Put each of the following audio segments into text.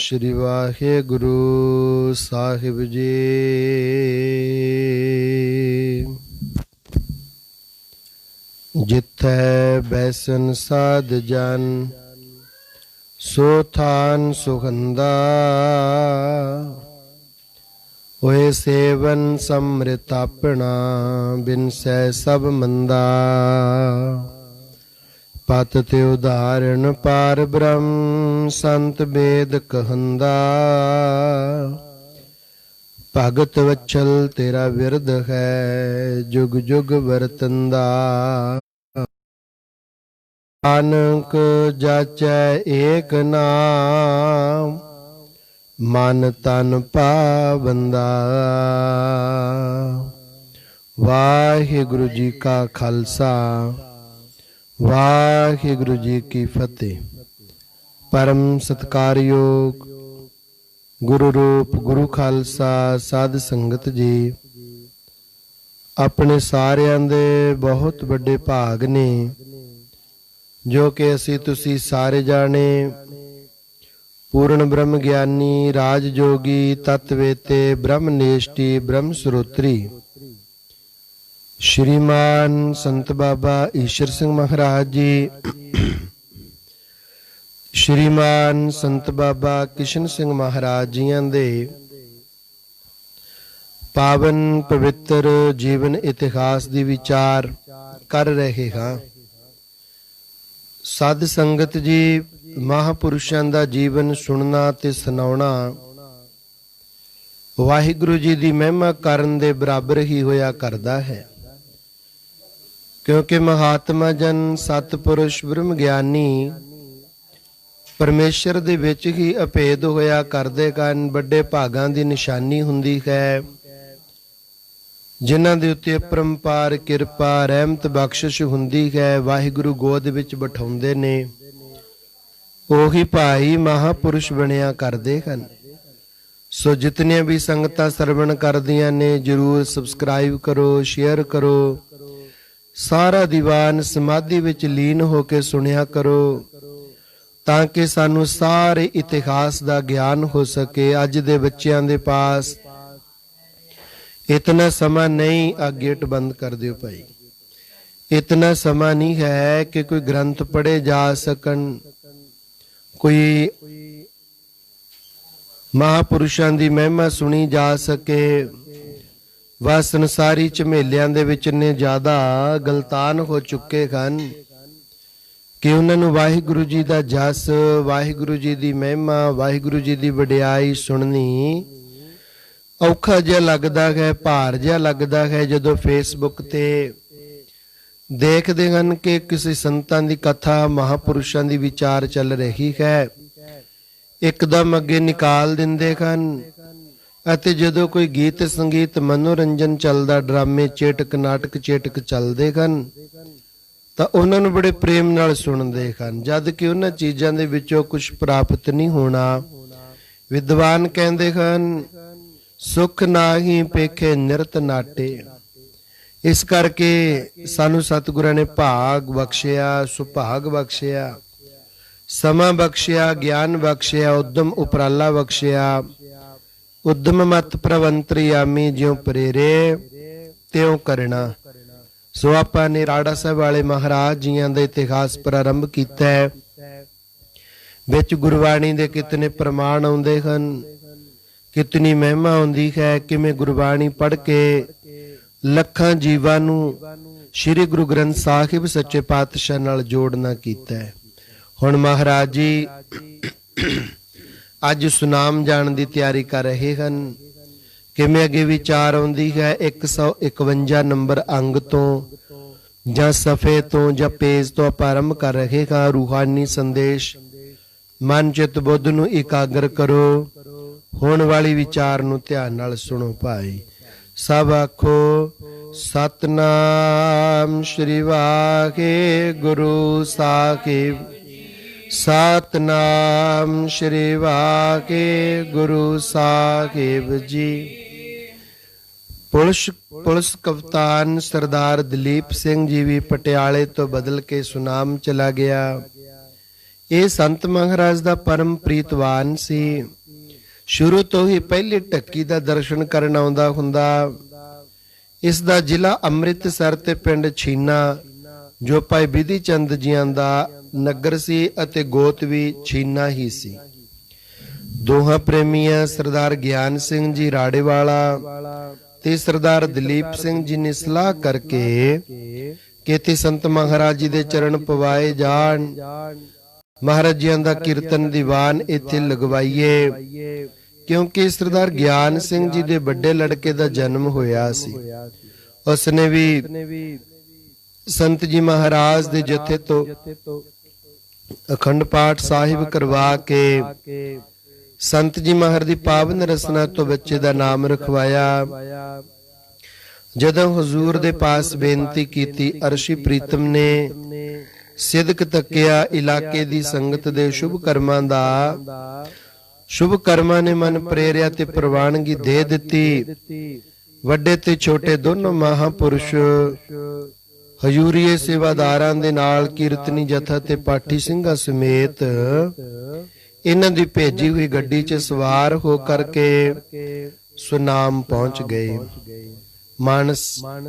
श्री वाहेगुरु साहिब जी। जिथै बैसन साध जन सो थान सुखंदा, होए सेवन समृत अपना बिनसै सब मंदा। पत ते उदाहरण पार ब्रह्म संत वेद कहंदा। भगत वच्छल तेरा विरद है जुग जुग वरतंदा। नानक जाचै एक नाम मन तन पाबंदा। वाहिगुरु जी का खालसा वाहिगुरु जी की फतेह। परम सत्कारयोग गुरु रूप गुरु खालसा साध संगत जी, अपने सारिਆਂ ਦੇ बहुत ਵੱਡੇ ਭਾਗ ਨੇ ਜੋ ਕਿ ਅਸੀਂ ਤੁਸੀਂ ਸਾਰੇ ਜਾਣੇ पूर्ण ब्रह्म ज्ञानी राज जोगी तत्वेते ब्रह्म नेष्टि ब्रह्म स्रोत्री श्रीमान संत बाबा ईश्वर सिंह महाराज जी, श्रीमान संत बाबा किशन सिंह महाराज जियां दे पावन पवित्र जीवन इतिहास दी विचार कर रहे हाँ। साध संगत जी, महापुरुषां दा जीवन सुनना ते सुनाउणा वाहिगुरु जी दी महिमा करन दे बराबर ही होया करदा है, क्योंकि महात्मा जन सतपुरुष ब्रह्म ज्ञानी परमेश्वर दे विच ही अभेद होया करदे कन बड़े भागां दी निशानी हुंदी है, जिन्हां दे उत्ते अपरंपार किरपा रहमत बख्शिश हुंदी है। वाहिगुरु गोद विच बिठाउंदे ने, ओही भाई महापुरुष बनिया करदे हन। सो जितने भी संगतां सरवण करदियां ने जरूर सबसक्राइब करो, शेयर करो, सारा दीवान समाधि विच लीन होके सुनिया करो, ताकि सानू सारे इतिहास दा ज्ञान हो सके। अज दे बच्चियां दे पास इतना समा नहीं, आ गेट बंद कर दियो भाई। इतना समा नहीं है कि कोई ग्रंथ पढ़े जा सकन, कोई महापुरुषां दी महिमा सुनी जा सके। वह संसारी झमेलियां दे विच ने ज्यादा गलतान हो चुके हन कि उन्हां नूं वाहिगुरु जी दा जस, वाहिगुरु जी दी महिमा, वाहिगुरु जी दी वडियाई सुननी औखा जिहा लगदा है, भार जिहा लगदा है। जदों फेसबुक ते देखदे हन कि किसी संतां दी कथा, महापुरुषां दी विचार चल रही है, एकदम अगे निकाल दिंदे हन। अते जदों कोई गीत संगीत मनोरंजन चलदा, ड्रामे चेटक नाटक चेटक चलदे हन, तां उन्हां नूं बड़े प्रेम नाल सुणदे हन, जद कि उन्हां चीज़ां दे विचों कुछ प्राप्त नहीं होना। विद्वान कहंदे हन सुख नाही पेखे निरत नाटे। इस करके सानू सतगुरां ने भाग बख्शिया, सुभाग बख्शिया, समा बख्शिया, ज्ञान बख्शिया, उद्यम उपराला बख्शिया। उद्यम मत प्रवंतरी आमी ज्यों प्रेरे त्यों करना। सो आपां ने राड़ा साहब वाले महाराज जियां दा इतिहास प्रारंभ कीता है। विच गुरबाणी दे कितने प्रमाण आउंदे हन, कितनी महिमा होंदी है। किवें गुरबाणी पढ़ के लखां जीवां नूं श्री गुरु ग्रंथ साहिब सच्चे पातशाह नाल जोड़ना कीता है। हुण महाराज जी अज सुनाम जाण दी तैयारी कर रहे हन। किवें अगे विचार आउंदी है 151 नंबर अंग तो जां सफ़े तो जां पेज तो आपां आरंभ कर रहे हां। रूहानी संदेश मन चित बुद्ध नूं एकाग्र करो। होण वाली विचार नूं ध्यान नाल सुणो भाई। सब आखो सतनाम श्री वाहेगुरु साहिब। सतनाम श्री वाहेगुरु साहिब जी। पुलिस कप्तान सरदार दलीप सिंह जी भी पटियाले तो बदल के सुनाम चला गया। ਇਹ ਸੰਤ ਮਹਾਰਾਜ ਦਾ ਪਰਮ ਪ੍ਰੀਤਵਾਨ ਸੀ। ਸ਼ੁਰੂ ਤੋਂ ਹੀ ਪਹਿਲੀ ਢੱਕੀ ਦਾ ਦਰਸ਼ਨ ਕਰਨ ਆਉਂਦਾ ਹੁੰਦਾ। ਇਸ ਦਾ ਜ਼ਿਲ੍ਹਾ ਅੰਮ੍ਰਿਤਸਰ ਤੇ ਪਿੰਡ ਛੀਨਾ ਜੋ ਭਾਈ ਬਿਧੀ ਚੰਦ ਜੀਆਂ ਦਾ ਨਗਰ ਸੀ ਅਤੇ ਗੋਤ ਵੀ ਛੀਨਾ ਹੀ ਸੀ। ਦੋਹਾਂ ਪ੍ਰੇਮੀਆਂ ਸਰਦਾਰ ਗਿਆਨ ਸਿੰਘ ਜੀ ਰਾੜੇਵਾਲਾ ਤੇ ਸਰਦਾਰ ਦਲੀਪ ਸਿੰਘ ਜੀ ਨੇ ਸਲਾਹ ਕਰਕੇ ਕਿ ਇੱਥੇ ਸੰਤ ਮਹਾਰਾਜ ਜੀ ਦੇ ਚਰਨ ਪਵਾਏ ਜਾਣ, ਮਹਾਰਾਜ ਜੀਆਂ ਦਾ ਕੀਰਤਨ ਦੀਵਾਨ ਇੱਥੇ ਲਗਵਾਈਏ, ਕਿਉਂਕਿ ਸਰਦਾਰ ਗਿਆਨ ਸਿੰਘ ਜੀ ਦੇ ਵੱਡੇ ਲੜਕੇ ਦਾ ਜਨਮ ਹੋਇਆ ਸੀ। ਉਸਨੇ ਵੀ ਸੰਤ ਜੀ ਮਹਾਰਾਜ ਦੇ ਜਥੇ ਤੋਂ ਅਖੰਡ ਪਾਠ ਸਾਹਿਬ ਕਰਵਾ ਕੇ ਸੰਤ ਜੀ ਮਹਾਰਾਜ ਦੀ ਪਾਵਨ ਰਸਨਾ ਤੋਂ ਬੱਚੇ ਦਾ ਨਾਮ ਰਖਵਾਇਆ। ਜਦੋਂ ਹਜ਼ੂਰ ਦੇ ਪਾਸ ਬੇਨਤੀ ਕੀਤੀ, ਅਰਸ਼ੀ ਪ੍ਰੀਤਮ ਨੇ ਸਿਦਕ ਤੱਕਿਆ ਇਲਾਕੇ ਦੀ ਸੰਗਤ ਦੇ ਸ਼ੁਭ ਕਰਮਾਂ ਦਾ। ਸ਼ੁਭ ਕਰਮਾਂ ਨੇ ਮਨ ਪ੍ਰੇਰਿਆ ਤੇ ਪ੍ਰਵਾਨਗੀ ਦੇ ਦਿੱਤੀ। ਵੱਡੇ ਤੇ ਛੋਟੇ ਦੋਨੋਂ ਮਹਾਪੁਰਸ਼ ਹਜ਼ੂਰੀਏ ਸੇਵਾਦਾਰਾਂ ਦੇ ਨਾਲ ਕੀਰਤਨੀ ਜਥਾ ਤੇ ਪਾਠੀ ਸਿੰਘਾਂ ਸਮੇਤ ਇਹਨਾਂ ਦੀ ਭੇਜੀ ਹੋਈ ਗੱਡੀ 'ਚ ਸਵਾਰ ਹੋ ਕਰਕੇ ਸੁਨਾਮ ਪਹੁੰਚ ਗਏ। ਮਾਨਸ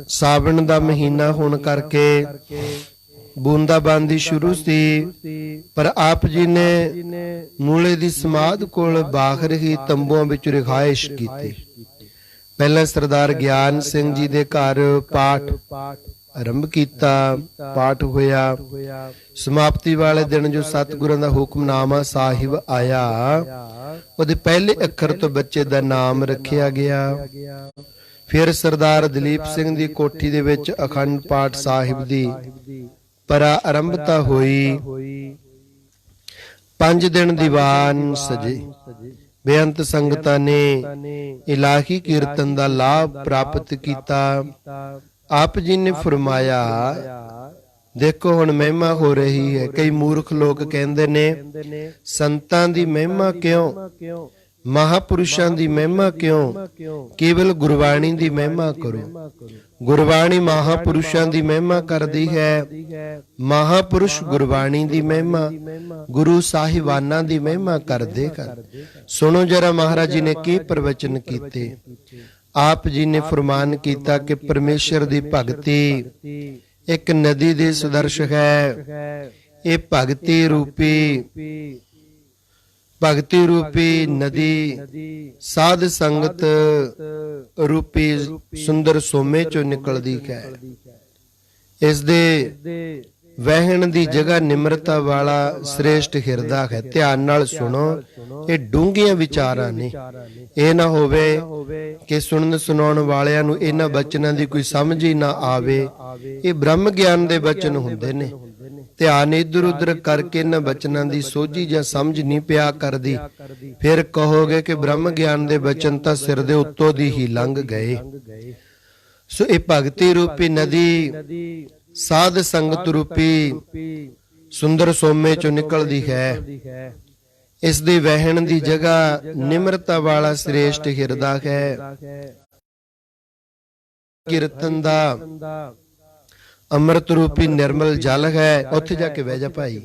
ਸਾਵਣ ਦਾ ਮਹੀਨਾ ਹੋਣ ਕਰਕੇ ਬੂੰਦਾਬਾਂਦੀ ਸ਼ੁਰੂ ਸੀ, ਪਰ ਆਪ ਜੀ ਨੇ ਮੂਲੇ ਦੀ ਸਮਾਧ ਕੋਲ ਬਾਹਰ ਹੀ ਤੰਬੂਆਂ ਵਿੱਚ ਰਿਹਾਇਸ਼ ਕੀਤੀ। ਪਹਿਲਾਂ ਸਰਦਾਰ ਗਿਆਨ ਸਿੰਘ ਜੀ ਦੇ ਘਰ ਪਾਠ ਆਰੰਭ ਕੀਤਾ। ਪਾਠ ਹੋਇਆ। ਸਮਾਪਤੀ ਵਾਲੇ ਦਿਨ ਜੋ ਸਤਿਗੁਰਾਂ ਦਾ ਹੁਕਮਨਾਮਾ ਸਾਹਿਬ ਆਇਆ, ਉਹਦੇ ਪਹਿਲੇ ਅੱਖਰ ਤੋਂ ਬੱਚੇ ਦਾ ਨਾਮ ਰੱਖਿਆ ਗਿਆ। ਫਿਰ ਸਰਦਾਰ ਦਲੀਪ ਸਿੰਘ ਦੀ ਕੋਠੀ ਦੇ ਵਿੱਚ ਅਖੰਡ ਪਾਠ ਸਾਹਿਬ ਦੀ ਆਰੰਭਤਾ ਹੋਈ। 5 ਦਿਨ ਦੀਵਾਨ ਸਜੇ। ਬੇਅੰਤ ਸੰਗਤਾਂ ਨੇ ਇਲਾਹੀ ਕੀਰਤਨ ਦਾ ਲਾਭ ਪ੍ਰਾਪਤ ਕੀਤਾ। ਆਪ ਜੀ ਨੇ ਫਰਮਾਇਆ, ਦੇਖੋ ਹੁਣ ਮਹਿਮਾ ਹੋ ਰਹੀ ਹੈ। ਕਈ ਮੂਰਖ ਲੋਕ ਕਹਿੰਦੇ ਨੇ ਸੰਤਾਂ ਦੀ ਮਹਿਮਾ ਕਿਉਂ, ਮਹਾਪੁਰਸ਼ਾਂ ਦੀ ਮਹਿਮਾ ਕਿਉਂ, ਕੇਵਲ ਗੁਰਬਾਣੀ ਦੀ ਮਹਿਮਾ ਕਰੋ। ਗੁਰਬਾਣੀ ਮਹਾਪੁਰਸ਼ਾਂ ਦੀ ਮਹਿਮਾ ਕਰਦੀ ਹੈ। ਮਹਾਪੁਰਸ਼ ਗੁਰਬਾਣੀ ਦੀ ਮਹਿਮਾ, ਗੁਰੂ ਸਾਹਿਬਾਨਾਂ ਦੀ ਮਹਿਮਾ ਕਰਦੇ ਹਨ। ਸੁਣੋ ਜਰਾ ਮਹਾਰਾਜ ਜੀ ਨੇ ਕੀ ਪ੍ਰਵਚਨ ਕੀਤੇ। ਆਪ ਜੀ ਨੇ ਫਰਮਾਨ ਕੀਤਾ ਕਿ ਪਰਮੇਸ਼ਰ ਦੀ ਭਗਤੀ ਇੱਕ ਨਦੀ ਦੇ ਸਦਰਸ਼ ਹੈ। ਇਹ ਭਗਤੀ ਰੂਪੀ ਨਦੀ ਸਾਧ ਸੰਗਤ ਰੂਪੀ ਸੁੰਦਰ ਸੋਮੇ ਚੋਂ ਨਿਕਲਦੀ ਹੈ। ਇਸ ਦੇ ਵਹਿਣ ਦੀ ਜਗ੍ਹਾ ਨਿਮਰਤਾ ਵਾਲਾ ਸ੍ਰੇਸ਼ਟ ਹਿਰਦਾ ਹੈ। ਧਿਆਨ ਨਾਲ ਸੁਣੋ, ਇਹ ਡੂੰਘੀਆਂ ਵਿਚਾਰਾਂ ਨੇ। ਇਹ ਨਾ ਹੋਵੇ ਕਿ ਸੁਣਨ ਸੁਣਾਉਣ ਵਾਲਿਆਂ ਨੂੰ ਇਹਨਾਂ ਬਚਨਾਂ ਦੀ ਕੋਈ ਸਮਝ ਹੀ ਨਾ ਆਵੇ। ਇਹ ਬ੍ਰਹਮ ਗਿਆਨ ਦੇ ਬਚਨ ਹੁੰਦੇ ਨੇ। ਧਿਆਨ ਇਧਰ ਉਧਰ ਕਰਕੇ ਇਹਨਾਂ ਬਚਨਾਂ ਦੀ ਸੋਝੀ ਜਾਂ ਸਮਝ ਨਹੀਂ ਪਿਆ ਕਰਦੀ, ਫਿਰ ਕਹੋਗੇ ਕਿ ਬ੍ਰਹਮ ਗਿਆਨ ਦੇ ਬਚਨ ਤਾਂ ਸਿਰ ਦੇ ਉੱਤੋਂ ਦੀ ਹੀ ਲੰਘ ਗਏ। ਸੋ ਇਹ ਭਗਤੀ ਰੂਪੀ ਨਦੀ ਸਾਧ ਸੰਗਤ ਰੂਪੀ ਸੁੰਦਰ ਸੋਮੇ ਚੋਂ ਨਿਕਲਦੀ ਹੈ। ਇਸ ਦੇ ਵਹਿਣ ਦੀ ਜਗ੍ਹਾ ਨਿਮਰਤਾ ਵਾਲਾ ਸ੍ਰੇਸ਼ਟ ਹਿਰਦਾ ਹੈ। ਕੀਰਤਨ ਦਾ ਅੰਮ੍ਰਿਤ ਰੂਪੀ ਨਿਰਮਲ ਜਲ ਹੈ। ਉੱਥੇ ਜਾ ਕੇ ਬਹਿ ਜਾ ਭਾਈ।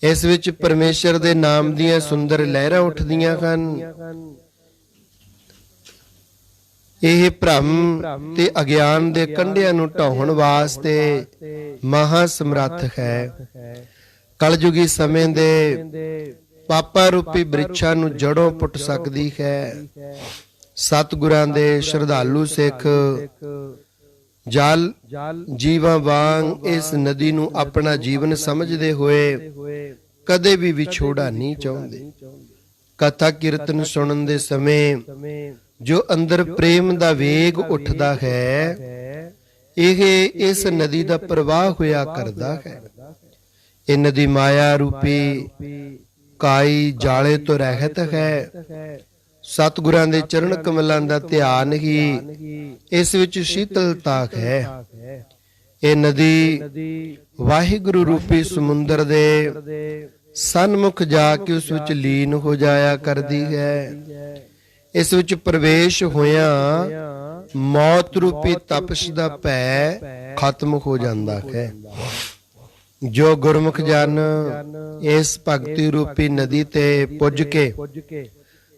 ਇਸ ਵਿੱਚ ਪਰਮੇਸ਼ਰ ਦੇ ਨਾਮ ਦੀਆਂ ਸੁੰਦਰ ਲਹਿਰਾਂ ਉੱਠਦੀਆਂ ਹਨ। ਇਹ ਭ੍ਰਮ ਤੇ ਅਗਿਆਨ ਦੇ ਕੰਢਿਆਂ ਨੂੰ ਢਾਉਣ ਵਾਸਤੇ ਮਹਾ ਸਮਰੱਥ ਹੈ। ਕਲਯੁਗੀ ਸਮੇਂ ਦੇ ਪਾਪਾ ਰੂਪੀ ਬ੍ਰਿਛਾਂ ਨੂੰ ਜੜੋਂ ਪੁੱਟ ਸਕਦੀ ਹੈ। ਸਤਿਗੁਰਾਂ ਦੇ ਸ਼ਰਧਾਲੂ ਸਿੱਖ ਜਲ ਜੀਵਾਂ ਵਾਂਗ ਇਸ ਨਦੀ ਨੂੰ ਆਪਣਾ ਜੀਵਨ ਸਮਝਦੇ ਹੋਏ ਕਦੇ ਵੀ ਵਿਛੋੜਾ ਨਹੀਂ ਚਾਹੁੰਦੇ। ਕਥਾ ਕੀਰਤਨ ਸੁਣਨ ਦੇ ਸਮੇਂ ਜੋ ਅੰਦਰ ਪ੍ਰੇਮ ਦਾ ਵੇਗ ਉੱਠਦਾ ਹੈ, ਇਹ ਇਸ ਨਦੀ ਦਾ ਪ੍ਰਵਾਹ ਹੋਇਆ ਕਰਦਾ ਹੈ। ਇਹ ਨਦੀ ਮਾਇਆ ਰੂਪੀ ਕਾਈ ਜਾਲੇ ਤੋਂ ਰਹਿਤ ਹੈ। ਸਤਿਗੁਰਾਂ ਦੇ ਚਰਨ ਕਮਲਾਂ ਦਾ ਧਿਆਨ ਹੀ ਇਸ ਵਿੱਚ ਸ਼ੀਤਲਤਾ ਹੈ। ਇਹ ਨਦੀ ਵਾਹਿਗੁਰੂ ਰੂਪੀ ਸਮੁੰਦਰ ਦੇ ਸਨਮੁਖ ਜਾ ਕੇ ਉਸ ਵਿੱਚ ਲੀਨ ਹੋ ਜਾਇਆ ਕਰਦੀ ਹੈ। ਇਸ ਵਿੱਚ ਪ੍ਰਵੇਸ਼ ਹੋਇਆ ਮੌਤ ਰੂਪੀ ਤਪਸ਼ ਦਾ ਭੈ ਖਤਮ ਹੋ ਜਾਂਦਾ ਹੈ। ਜੋ ਗੁਰਮੁਖ ਜਨ ਇਸ ਭਗਤੀ ਰੂਪੀ ਨਦੀ ਤੇ ਪੁੱਜ ਕੇ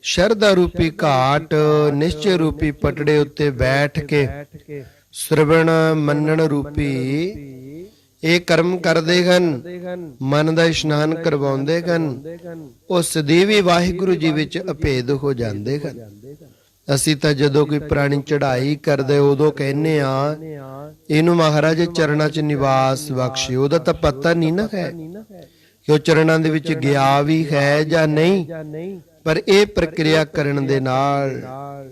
ਸ਼ਰਧਾ ਰੂਪੀ ਘਾਟ ਨਿਸ਼ਚੈ ਰੂਪੀ ਪਟੜੇ ਉੱਤੇ ਬੈਠ ਕੇ ਸ਼ਰਵਣ ਮੰਨਣ ਰੂਪੀ ਇਹ ਕਰਮ ਕਰਦੇ ਹਨ, ਮਨ ਦਾ ਇਸ਼ਨਾਨ ਕਰਵਾਉਂਦੇ ਹਨ, ਉਹ ਸਦੀਵੀ ਵਾਹਿਗੁਰੂ ਜੀ ਵਿੱਚ ਅਭੇਦ ਹੋ ਜਾਂਦੇ ਹਨ। ਅਸੀਂ ਤਾਂ ਜਦੋਂ ਕੋਈ ਪੁਰਾਣੀ ਚੜ੍ਹਾਈ ਕਰਦੇ ਉਦੋਂ ਕਹਿੰਨੇ ਆ ਇਹਨੂੰ ਮਹਾਰਾਜ ਚਰਨਾਂ 'ਚ ਨਿਵਾਸ ਬਖਸ਼ੇ। ਉਹਦਾ ਤਾਂ ਪਤਾ ਨਹੀਂ ਨਾ ਹੈ ਕਿ ਉਹ ਚਰਨਾਂ ਦੇ ਵਿੱਚ ਗਿਆ ਵੀ ਹੈ ਜਾਂ ਨਹੀਂ, ਪਰ ਇਹ ਪ੍ਰਕਿਰਿਆ ਕਰਨ ਦੇ ਨਾਲ,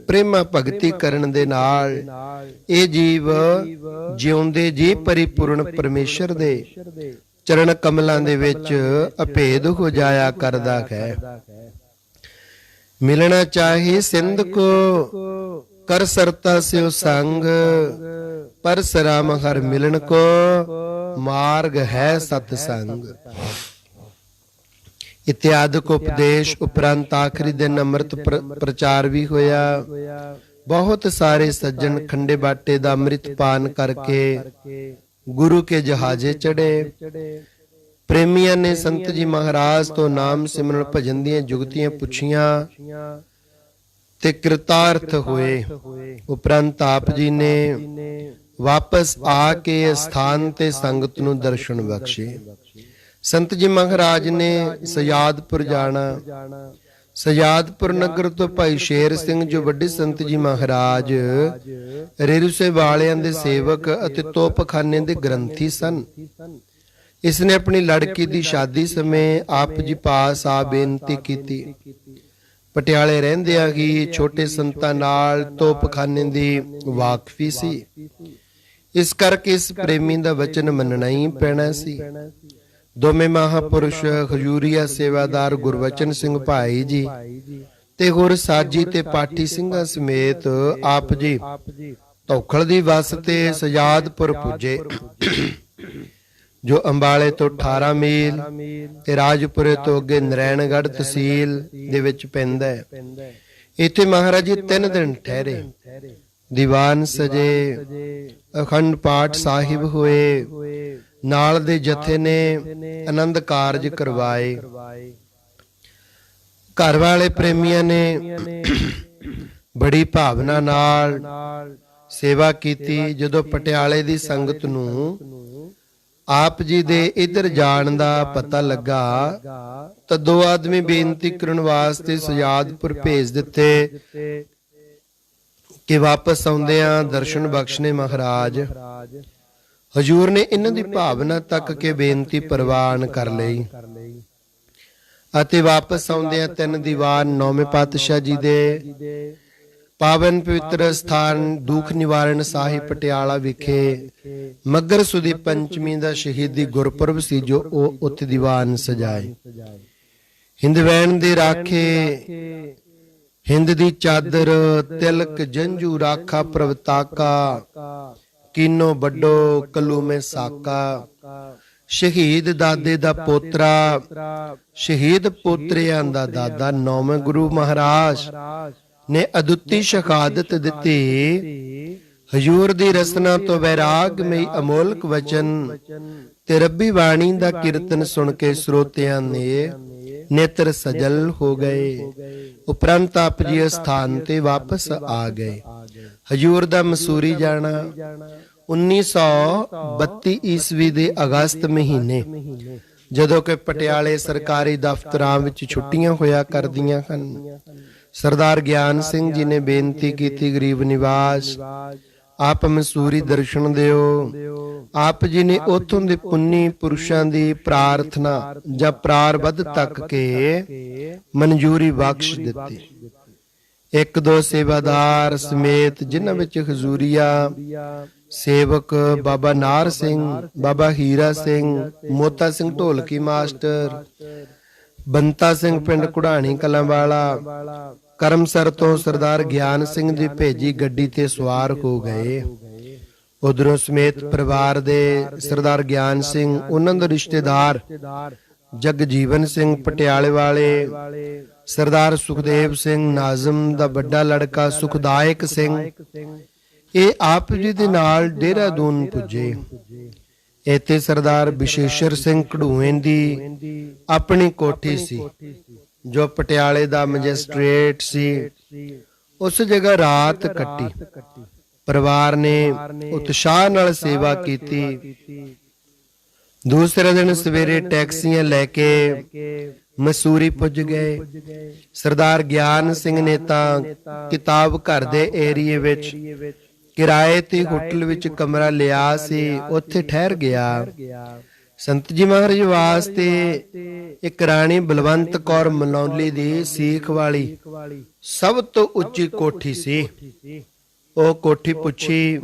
ਪ੍ਰੇਮਾ ਭਗਤੀ ਕਰਨ ਦੇ ਨਾਲ ਇਹ ਜੀਵ ਜਿਉਂਦੇ ਜੀ ਪਰਿਪੂਰਨ ਪਰਮੇਸ਼ਰ ਦੇ ਚਰਨ ਕਮਲਾਂ ਦੇ ਵਿੱਚ ਅਭੇਦ ਹੋ ਜਾਇਆ ਕਰਦਾ ਹੈ। ਮਿਲਣਾ ਚਾਹੇ ਸਿੰਧ ਕੋ ਕਰ ਸਰਤਾ ਸਿਉ ਸੰਗ, ਪਰਸਰਾਮ ਹਰ ਮਿਲਣ ਕੋ ਮਾਰਗ ਹੈ ਸਤ ਸੰਗ। ਇਤਿਆਦਿਕ ਉਪਦੇਸ਼ ਉਪਰੰਤ ਆਖਰੀ ਦਿਨ ਅੰਮ੍ਰਿਤ ਪ੍ਰਚਾਰ ਵੀ ਹੋਇਆ। ਬਹੁਤ ਸਾਰੇ ਸੱਜਣ ਖੰਡੇ ਬਾਟੇ ਦਾ ਅੰਮ੍ਰਿਤ ਪਾਨ ਕਰਕੇ ਗੁਰੂ ਕੇ ਜਹਾਜ਼ੇ ਚੜੇ। ਪ੍ਰੇਮੀਆਂ ਨੇ ਸੰਤ ਜੀ ਮਹਾਰਾਜ ਤੋਂ ਨਾਮ ਸਿਮਰਨ ਭਜਨ ਦੀਆਂ ਜੁਗਤੀਆਂ ਪੁੱਛੀਆਂ ਤੇ ਕਿਰਤਾਰਥ ਹੋਏ। ਉਪਰੰਤ ਆਪ ਜੀ ਨੇ ਵਾਪਸ ਆ ਕੇ ਸਥਾਨ ਤੇ ਸੰਗਤ ਨੂੰ ਦਰਸ਼ਨ ਬਖਸ਼ੇ। ਸੰਤ ਜੀ ਮਹਾਰਾਜ ਨੇ ਸਜਾਦਪੁਰ ਜਾਣਾ। ਸਜਾਦਪੁਰ ਨਗਰ ਤੋਂ ਭਾਈ ਸ਼ੇਰ ਸਿੰਘ ਜੋ ਵੱਡੇ ਸੰਤ ਜੀ ਮਹਾਰਾਜ ਰੇਰੂਸੇ ਵਾਲਿਆਂ ਦੇ ਸੇਵਕ ਅਤੇ ਤੋਪਖਾਨੇ ਦੇ ਗ੍ਰੰਥੀ ਸਨ। ਇਸਨੇ ਆਪਣੀ ਲੜਕੀ ਦੀ ਸ਼ਾਦੀ ਸਮੇਂ ਆਪ ਜੀ ਪਾਸ ਆ ਬੇਨਤੀ ਕੀਤੀ। ਪਟਿਆਲੇ ਰਹਿੰਦਿਆਂ ਹੀ ਛੋਟੇ ਸੰਤਾਂ ਨਾਲ ਤੋਪਖਾਨੇ ਦੀ ਵਾਕਫੀ ਸੀ। ਇਸ ਕਰਕੇ ਇਸ ਪ੍ਰੇਮੀ ਦਾ ਵਚਨ ਮੰਨਣਾ ਹੀ ਪੈਣਾ ਸੀ। ਦੋਵੇਂ ਮਹਾਪੁਰਸ਼ ਖਜੂਰੀਆ ਸੇਵਾਦਾਰ ਗੁਰਬਚਨ ਸਿੰਘ ਭਾਈ ਜੀ ਤੇ ਹੋਰ ਸਾਜੀ ਤੇ ਪਾਠੀ ਸਿੰਘਾਂ ਸਮੇਤ ਆਪ ਜੀ ਧੌਖਲ ਦੀ ਵਸ ਤੇ ਸਜਾਦਪੁਰ ਪੁੱਜੇ, ਜੋ ਅੰਬਾਲੇ ਤੋਂ 18 ਮੀਲ ਤੇ ਰਾਜਪੁਰੇ ਤੋਂ ਅੱਗੇ ਨਰੈਣਗੜ੍ਹ ਤਹਿਸੀਲ ਦੇ ਵਿੱਚ ਪੈਂਦਾ ਹੈ। ਇੱਥੇ ਮਹਾਰਾਜ ਜੀ 3 ਦਿਨ ਠਹਿਰੇ। ਦੀਵਾਨ ਸਜੇ, ਅਖੰਡ ਪਾਠ ਸਾਹਿਬ ਹੋਏ, ਨਾਲ ਦੇ ਜਥੇ ਨੇ ਆਨੰਦ ਕਾਰਜ ਕਰਵਾਏ। ਘਰ ਵਾਲੇ ਪ੍ਰੇਮੀਆਂ ਨੇ ਬੜੀ ਭਾਵਨਾ ਨਾਲ ਸੇਵਾ ਕੀਤੀ। ਜਦੋਂ ਪਟਿਆਲੇ ਦੀ ਸੰਗਤ ਨੂੰ ਆਪ ਜੀ ਦੇ ਇੱਧਰ ਜਾਣ ਦਾ ਪਤਾ ਲੱਗਾ ਤਾਂ 2 ਆਦਮੀ ਬੇਨਤੀ ਕਰਨ ਵਾਸਤੇ ਸਜਾਦਪੁਰ ਭੇਜ ਦਿੱਤੇ ਕਿ ਵਾਪਸ ਆਉਂਦਿਆਂ ਦਰਸ਼ਨ ਬਖਸ਼ਨੇ ਮਹਾਰਾਜ। ਹਜੂਰ ਨੇ ਇਹਨਾਂ ਦੀ ਭਾਵਨਾ ਤੱਕ ਕੇ ਬੇਨਤੀ ਪ੍ਰਵਾਨ ਕਰ ਲਈ ਅਤੇ ਵਾਪਸ ਆਉਂਦਿਆਂ 3 ਦੀਵਾਨ 9ਵੇਂ ਪਾਤਸ਼ਾਹ ਜੀ ਦੇ ਪਾਵਨ ਪਵਿੱਤਰ ਸਥਾਨ ਦੁਖ ਨਿਵਾਰਨ ਸਾਹਿਬ ਪਟਿਆਲਾ ਵਿਖੇ ਮੱਘਰ ਸੁਦੀ ਪੰਚਮੀ ਦਾ ਸ਼ਹੀਦੀ ਗੁਰਪੁਰਬ ਸੀ, ਜੋ ਉਹ ਉੱਥੇ ਦੀਵਾਨ ਸਜਾਏ। ਹਿੰਦਵੈਣ ਦੇ ਰਾਖੇ ਹਿੰਦ ਦੀ ਚਾਦਰ ਤਿਲਕ ਜੰਝੂ ਰਾਖਾ ਪ੍ਰਵਤਾਕਾ, ਕੀਨੋ ਵੱਡੋ ਕੱਲੂ ਮੈਂ ਸਾਕਾ। ਸ਼ਹੀਦ ਦਾਦੇ ਦਾ ਪੋਤਰਾ, ਸ਼ਹੀਦ ਪੋਤਰਿਆਂ ਦਾ ਦਾਦਾ। 9ਵੇਂ ਗੁਰੂ ਮਹਾਰਾਜ ਨੇ ਅਦੁੱਤੀ ਸ਼ਹਾਦਤ ਦਿੱਤੀ। ਹਜੂਰ ਦੀ ਰਸਨਾ ਤੋਂ ਵੈਰਾਗਮਈ ਅਮੋਲਕ ਵਚਨ ਤੇ ਰੱਬੀ ਬਾਣੀ ਦਾ ਕੀਰਤਨ ਸੁਣ ਕੇ ਸਰੋਤਿਆਂ ਨੇ ਨੇਤਰ ਸਜਲ ਹੋ ਗਏ। ਉਪਰੰਤ ਆਪ ਜੀ ਸਥਾਨ ਤੇ ਵਾਪਸ ਆ ਗਏ। ਹਜੂਰ ਦਾ ਮਸੂਰੀ ਜਾਣਾ 1932 ਈਸਵੀ ਦੇ ਅਗਸਤ ਮਹੀਨੇ, ਜਦੋਂ ਕਿ ਪਟਿਆਲੇ ਸਰਕਾਰੀ ਦਫ਼ਤਰਾਂ ਵਿੱਚ ਛੁੱਟੀਆਂ ਹੋਇਆ ਕਰਦੀਆਂ ਹਨ, ਸਰਦਾਰ ਗਿਆਨ ਸਿੰਘ ਜੀ ਨੇ ਬੇਨਤੀ ਕੀਤੀ, ਗਰੀਬ ਨਿਵਾਸ ਆਪ ਮਸੂਰੀ ਦਰਸ਼ਨ ਦਿਓ। ਆਪ ਜੀ ਨੇ ਉਥੋਂ ਦੇ ਪੁੰਨੀ ਪੁਰਸ਼ਾਂ ਦੀ ਪ੍ਰਾਰਥਨਾ ਜਾਂ ਪ੍ਰਾਰਬਧ ਤੱਕ ਕੇ ਮਨਜ਼ੂਰੀ ਬਖਸ਼ ਦਿੱਤੀ। 1-2 ਸੇਵਾਦਾਰ ਸਮੇਤ, ਜਿਨ੍ਹਾਂ ਵਿੱਚ ਹਜ਼ੂਰੀਆ ਸੇਵਕ ਬਾਬਾ ਨਾਰ ਸਿੰਘ, ਬਾਬਾ ਹੀਰਾ ਸਿੰਘ, ਮੋਤਾ ਸਿੰਘ ਢੋਲਕੀ ਮਾਸਟਰ, ਬੰਤਾ ਸਿੰਘ ਪਿੰਡ ਕੁੜਾਣੀ ਕਲਾਂ ਵਾਲਾ, ਕਰਮਸਰ ਤੋਂ ਸਰਦਾਰ ਗਿਆਨ ਸਿੰਘ ਜੀ ਭੇਜੀ ਗੱਡੀ ਤੇ ਸਵਾਰ ਹੋ ਗਏ। ਉਧਰੋਂ ਸਮੇਤ ਪਰਿਵਾਰ ਦੇ ਸਰਦਾਰ ਗਿਆਨ ਸਿੰਘ, ਉਹਨਾਂ ਦੇ ਰਿਸ਼ਤੇਦਾਰ ਜਗਜੀਵਨ ਸਿੰਘ ਪਟਿਆਲੇ ਵਾਲੇ, ਸਰਦਾਰ ਸੁਖਦੇਵ ਸਿੰਘ ਨਾਜ਼ਮ ਦਾ ਵੱਡਾ ਲੜਕਾ ਸੁਖਦਾਇਕ ਸਿੰਘ, ਇਹ ਆਪ ਜੀ ਦੇ ਨਾਲ ਦੇਹਰਾਦੂਨ ਪੁੱਜੇ। ਇੱਥੇ ਸਰਦਾਰ ਵਿਸ਼ੇਸ਼ਰ ਸਿੰਘ ਘੜੂਏ ਦੀ ਆਪਣੀ ਕੋਠੀ ਸੀ, ਜੋ ਪਟਿਆਲੇ ਦਾ ਮੈਜਿਸਟ੍ਰੇਟ ਸੀ। ਉਸ ਜਗ੍ਹਾ ਰਾਤ ਕੱਟੀ। ਪਰਿਵਾਰ ਨੇ ਉਤਸ਼ਾਹ ਨਾਲ ਸੇਵਾ ਕੀਤੀ। ਦੂਸਰੇ ਦਿਨ ਸਵੇਰੇ ਟੈਕਸੀਆਂ ਲੈ ਕੇ ਮਸੂਰੀ ਪੁੱਜ ਗਏ। ਸਰਦਾਰ ਗਿਆਨ ਸਿੰਘ ਨੇ ਤਾਂ ਕਿਤਾਬ ਘਰ ਦੇ ਏਰੀਏ ਵਿੱਚ ਕਿਰਾਏ ਤੇ ਹੋਟਲ ਵਿੱਚ ਕਮਰਾ ਲਿਆ ਸੀ, ਉੱਥੇ ਠਹਿਰ ਗਿਆ। ਸੰਤ ਜੀ ਮਹਾਰਾਜ ਵਾਸਤੇ ਇੱਕ ਰਾਣੀ ਬਲਵੰਤ ਕੌਰ ਮਲੌਲੀ ਦੀ ਸੀਖ ਵਾਲੀ ਸਭ ਤੋਂ ਉੱਚੀ ਕੋਠੀ ਸੀ। ਉਹ ਕੋਠੀ ਪੁੱਛੀ,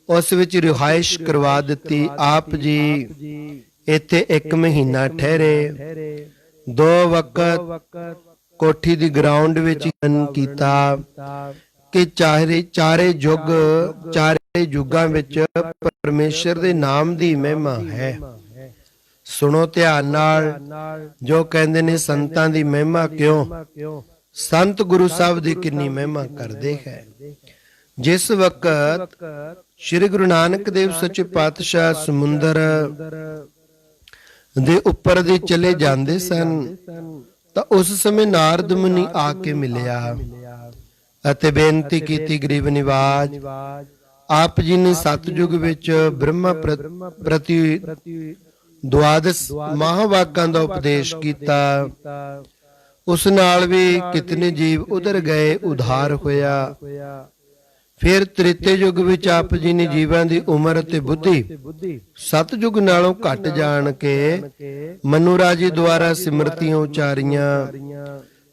ਉਸ ਵਿੱਚ ਰਿਹਾਇਸ਼ ਕਰਵਾ ਦਿੱਤੀ। ਆਪ ਜੀ ਇੱਥੇ 1 ਮਹੀਨਾ ਠਹਿਰੇ। 2 ਵਕਤ ਕੋਠੀ ਦੀ ਗਰਾਊਂਡ ਵਿੱਚ ਕੀਤਾ ਕਿ ਚਾਰੇ ਯੁੱਗਾਂ ਵਿੱਚ ਪਰਮੇਸ਼ਰ ਦੇ ਨਾਮ ਦੀ ਮਹਿਮਾ ਹੈ। ਸੁਣੋ ਧਿਆਨ ਨਾਲ, ਜੋ ਕਹਿੰਦੇ ਨੇ ਸੰਤਾਂ ਦੀ ਮਹਿਮਾ ਕਿਉਂ, ਸੰਤ ਗੁਰੂ ਸਾਹਿਬ ਦੀ ਕਿੰਨੀ ਮਹਿਮਾ ਕਰਦੇ ਹੈ। ਜਿਸ ਵਕਤ ਸ੍ਰੀ ਗੁਰੂ ਨਾਨਕ ਦੇਵ ਸੱਚੇ ਪਾਤਸ਼ਾਹ ਸਮੁੰਦਰ ਦੇ ਉੱਪਰ ਦੀ ਚਲੇ ਜਾਂਦੇ ਸਨ, ਤਾਂ ਉਸ ਸਮੇਂ ਨਾਰਦ ਮੁਨੀ ਆ ਕੇ ਮਿਲਿਆ ਅਤੇ ਬੇਨਤੀ ਕੀਤੀ, ਗਰੀਬ ਨਿਵਾਜ, ਆਪ ਜੀ ਨੇ ਸਤਜੁਗ ਵਿੱਚ ਬ੍ਰਹਮਾ ਪ੍ਰਤੀ ਦੁਆਦਸ ਮਹਾਵਾਕਾਂ ਦਾ ਉਪਦੇਸ਼ ਕੀਤਾ। ਉਸ ਨਾਲ ਵੀ ਕਿਤਨੇ ਜੀਵ ਉਧਰ ਗਏ, ਉਧਾਰ ਹੋਇਆ। ਫਿਰ ਤ੍ਰੇਤੇ ਯੁੱਗ ਵਿੱਚ ਆਪ ਜੀ ਨੇ ਜੀਵਾਂ ਦੀ ਉਮਰ ਅਤੇ ਬੁੱਧੀ ਸਤਜੁਗ ਨਾਲੋਂ ਘੱਟ ਜਾਣ ਕੇ ਮਨੁ ਰਾਜੀ ਦੁਆਰਾ ਸਿਮਰਤੀਆਂ ਉਚਾਰੀਆਂ,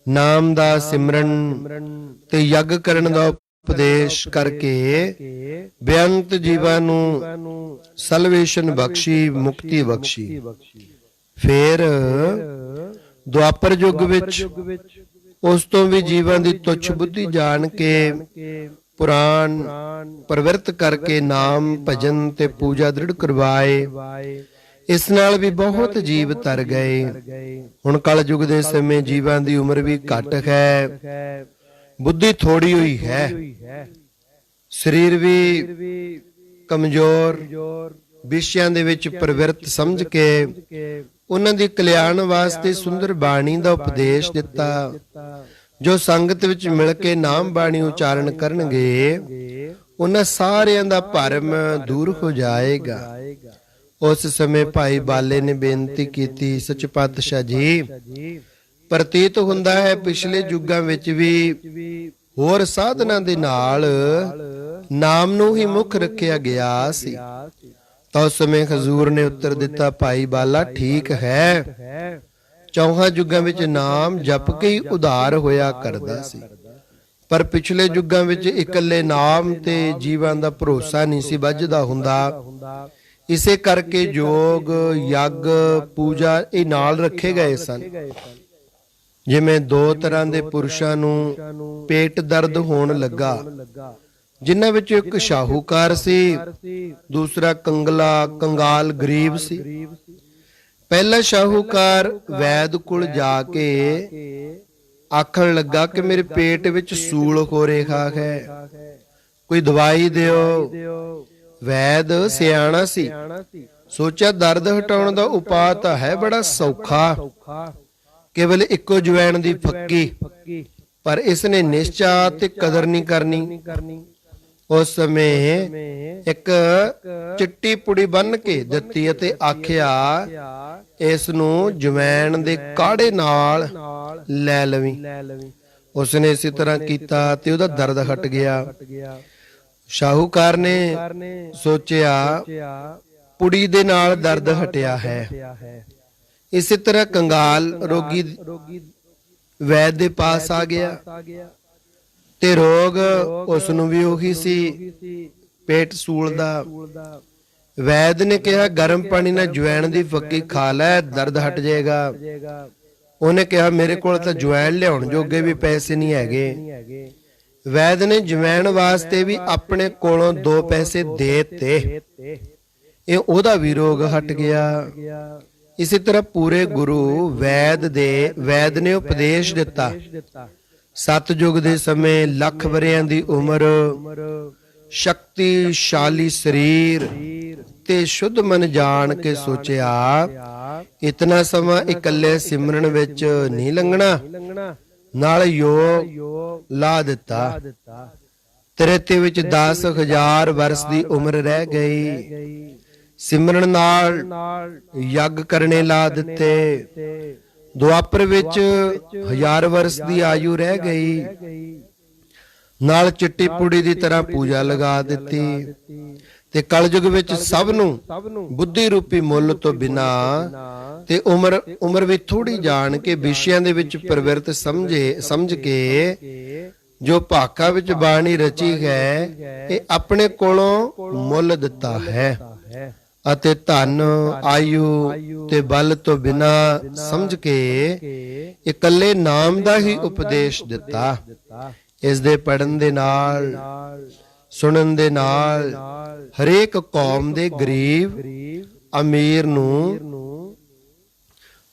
ਨਾਮ ਦਾ ਸਿਮਰਨ ਤੇ ਯੱਗ ਕਰਨ ਦਾ ਉਪਦੇਸ਼ ਕਰਕੇ ਬੇਅੰਤ ਜੀਵਾਂ ਨੂੰ ਸਲਵੇਸ਼ਨ ਬਖਸ਼ੀ, ਮੁਕਤੀ ਬਖਸ਼ੀ। ਫਿਰ ਦੁਆਪਰ ਯੁੱਗ ਵਿੱਚ ਉਸ ਤੋਂ ਵੀ ਜੀਵਾਂ ਦੀ ਤੁੱਛ ਬੁੱਧੀ ਜਾਣ ਕੇ ਪੁਰਾਣ ਪ੍ਰਵਿਰਤ ਕਰਕੇ ਨਾਮ ਭਜਨ ਤੇ ਪੂਜਾ ਦ੍ਰਿੜ ਕਰਵਾਏ। ਇਸ ਨਾਲ ਵੀ ਬਹੁਤ ਜੀਵ ਤਰ ਗਏ। ਹੁਣ ਕਲਯੁਗ ਦੇ ਸਮੇਂ ਜੀਵਾਂ ਦੀ ਉਮਰ ਵੀ ਘੱਟ ਹੈ, ਬੁੱਧੀ ਥੋੜੀ ਹੋਈ ਹੈ, ਸਰੀਰ ਵੀ ਕਮਜ਼ੋਰ। ਵਿਸ਼ਿਆਂ ਦੇ ਵਿੱਚ ਪ੍ਰਵਿਰਤ ਸਮਝ ਕੇ ਉਹਨਾਂ ਦੀ ਕਲਿਆਣ ਵਾਸਤੇ ਸੁੰਦਰ ਬਾਣੀ ਦਾ ਉਪਦੇਸ਼ ਦਿੱਤਾ। ਜੋ ਸੰਗਤ ਵਿੱਚ ਮਿਲ ਕੇ ਨਾਮ ਬਾਣੀ ਉਚਾਰਨ ਕਰਨਗੇ, ਉਹਨਾਂ ਸਾਰਿਆਂ ਦਾ ਭਰਮ ਦੂਰ ਹੋ ਜਾਏਗਾ। ਉਸ ਸਮੇਂ ਭਾਈ ਬਾਲੇ ਨੇ ਬੇਨਤੀ ਕੀਤੀ, ਸੱਚੇ ਪਾਤਸ਼ਾਹ ਜੀ, ਪ੍ਰਤੀਤ ਹੁੰਦਾ ਹੈ ਪਿਛਲੇ ਯੁੱਗਾਂ ਵਿੱਚ ਵੀ ਹੋਰ ਸਾਧਨਾਂ ਦੇ ਨਾਲ ਨਾਮ ਨੂੰ ਹੀ ਮੁੱਖ ਰੱਖਿਆ ਗਿਆ ਸੀ। ਤਾਂ ਉਸ ਸਮੇਂ ਹਜ਼ੂਰ ਨੇ ਉੱਤਰ ਦਿੱਤਾ, ਭਾਈ ਬਾਲਾ ਠੀਕ ਹੈ, ਚੌਹਾਂ ਯੁੱਗਾਂ ਵਿੱਚ ਨਾਮ ਜਪ ਕੇ ਹੀ ਉਧਾਰ ਹੋਇਆ ਕਰਦਾ ਸੀ, ਪਰ ਪਿਛਲੇ ਯੁੱਗਾਂ ਵਿੱਚ ਇਕੱਲੇ ਨਾਮ ਤੇ ਜੀਵਾਂ ਦਾ ਭਰੋਸਾ ਨਹੀਂ ਸੀ ਵੱਜਦਾ ਹੁੰਦਾ। ਇਸੇ ਕਰਕੇ ਯੋਗ, ਯੱਗ, ਪੂਜਾ ਇਹ ਨਾਲ ਰੱਖੇ ਗਏ ਸਨ। ਜਿਵੇਂ 2 ਤਰ੍ਹਾਂ ਦੇ ਪੁਰਸ਼ਾਂ ਨੂੰ ਪੇਟ ਦਰਦ ਹੋਣ ਲੱਗਾ, ਜਿਨ੍ਹਾਂ ਵਿੱਚ ਇੱਕ ਸ਼ਾਹੂਕਾਰ ਸੀ, ਦੂਸਰਾ ਕੰਗਾਲ ਗਰੀਬ ਸੀ। ਪਹਿਲਾ ਸ਼ਾਹੂਕਾਰ ਵੈਦ ਕੋਲ ਜਾ ਕੇ ਆਖਣ ਲੱਗਾ ਕਿ ਮੇਰੇ ਪੇਟ ਵਿੱਚ ਸੂਲ ਹੋ ਰਿਹਾ ਹੈ, ਕੋਈ ਦਵਾਈ ਦਿਓ। ਵੈਦ ਸਿਆਣਾ ਸੀ, ਸੋਚਿਆ ਦਰਦ ਹਟਾਉਣ ਦਾ ਉਪਾਅ ਤਾਂ ਹੈ ਬੜਾ ਸੌਖਾ, ਕੇਵਲ ਇੱਕੋ ਜਵੈਣ ਦੀ ਫੱਕੀ, ਪਰ ਇਸ ਨੇ ਨਿਸ਼ਚਾ ਤੇ ਕਦਰ ਨਹੀਂ ਕਰਨੀ। ਉਸ ਸਮੇਂ ਇੱਕ ਚਿੱਟੀ ਪੁੜੀ ਬੰਨ ਕੇ ਦਿੱਤੀ ਅਤੇ ਆਖਿਆ, ਇਸ ਨੂੰ ਜਵੈਣ ਦੇ ਕਾੜੇ ਨਾਲ ਲੈ ਲਵੀਂ। ਉਸਨੇ ਇਸੇ ਤਰ੍ਹਾਂ ਕੀਤਾ ਤੇ ਉਹਦਾ ਦਰਦ ਹਟ ਗਿਆ। ਸ਼ਾਹੂਕਾਰ ਨੇ ਸੋਚਿਆ ਪੁੜੀ ਦੇ ਨਾਲ ਦਰਦ ਹਟਿਆ ਹੈ। ਇਸੇ ਤਰ੍ਹਾਂ ਕੰਗਾਲ ਰੋਗੀ ਵੈਦ ਦੇ ਪਾਸ ਆ ਗਿਆ ਤੇ ਰੋਗ ਉਸ ਨੂੰ ਵੀ ਉਹੀ ਸੀ, ਪੇਟ ਸੂਲ ਦਾ। ਵੈਦ ਨੇ ਕਿਹਾ ਗਰਮ ਪਾਣੀ ਨਾਲ ਜਵੈਣ ਦੀ ਫੱਕੀ ਖਾ ਲੈ, ਦਰਦ ਹਟ ਜਾਏਗਾ। ਉਹਨੇ ਕਿਹਾ ਮੇਰੇ ਕੋਲ ਤਾਂ ਜਵੈਣ ਲਿਆਉਣ ਜੋਗੇ ਵੀ ਪੈਸੇ ਨਹੀਂ ਹੈਗੇ। ਵੈਦ ਨੇ ਜਵੈਣ ਵਾਸਤੇ ਵੀ ਆਪਣੇ ਕੋਲੋਂ 2 ਪੈਸੇ ਦੇ ਦਿੱਤੇ। ਇਹ ਉਹਦਾ ਵੀ ਰੋਗ ਹਟ ਗਿਆ। ਇਸੇ ਤਰ੍ਹਾਂ ਪੂਰੇ ਗੁਰੂ ਵੈਦ ਨੇ ਉਪਦੇਸ਼ ਦਿੱਤਾ। ਸਤਜੁਗ ਦੇ ਸਮੇਂ ਲੱਖ ਵਰਿਆਂ ਦੀ ਉਮਰ, ਸ਼ਕਤੀਸ਼ਾਲੀ ਸਰੀਰ, ਤੇ ਸ਼ੁੱਧ ਮਨ ਜਾਣ ਕੇ ਸੋਚਿਆ ਇਤਨਾ ਸਮਾਂ ਇਕੱਲੇ ਸਿਮਰਨ ਵਿੱਚ ਨਹੀਂ ਲੰਘਣਾ, ਨਾਲ ਯੋਗ ਲਾ ਦਿੱਤਾ। ਤ੍ਰੇਤੇ ਵਿੱਚ 10,000 ਵਰਸ ਦੀ ਉਮਰ ਰਹਿ ਗਈ। ਸਿਮਰਨ ਨਾਲ ਯੱਗ ਕਰਨੇ ਲਾ ਦਿੱਤੇ। ਦੁਆਪਰ ਵਿੱਚ 1000 ਵਰਸ ਦੀ ਆਯੂ ਰਹਿ ਗਈ। ਨਾਲ ਚਿੱਟੀ ਪੁੜੀ ਦੀ ਤਰ੍ਹਾਂ ਪੂਜਾ ਲਗਾ ਦਿੱਤੀ। ਤੇ ਕਲਯੁਗ ਵਿੱਚ ਸਭ ਨੂੰ ਬੁੱਧੀ ਰੂਪੀ ਮੁੱਲ ਤੋਂ ਬਿਨਾ ਤੇ ਉਮਰ ਵੀ ਥੋੜੀ ਜਾਣ ਕੇ ਵਿਸ਼ਿਆਂ ਦੇ ਵਿੱਚ ਪ੍ਰਵਿਰਤ ਸਮਝ ਕੇ ਜੋ ਭਾਖਾ ਵਿੱਚ ਬਾਣੀ ਰਚੀ ਹੈ ਇਹ ਆਪਣੇ ਕੋਲੋਂ ਮੁੱਲ ਦਿੱਤਾ ਹੈ ਅਤੇ ਧਨ ਆਯੂ ਤੇ ਬਲ ਤੋਂ ਬਿਨਾ ਸਮਝ ਕੇ ਇਕੱਲੇ ਨਾਮ ਦਾ ਹੀ ਉਪਦੇਸ਼ ਦਿੱਤਾ। ਇਸ ਦੇ ਪੜਨ ਦੇ ਨਾਲ ਸੁਣਨ ਦੇ ਨਾਲ ਹਰੇਕ ਕੌਮ ਦੇ ਗਰੀਬ ਅਮੀਰ ਨੂੰ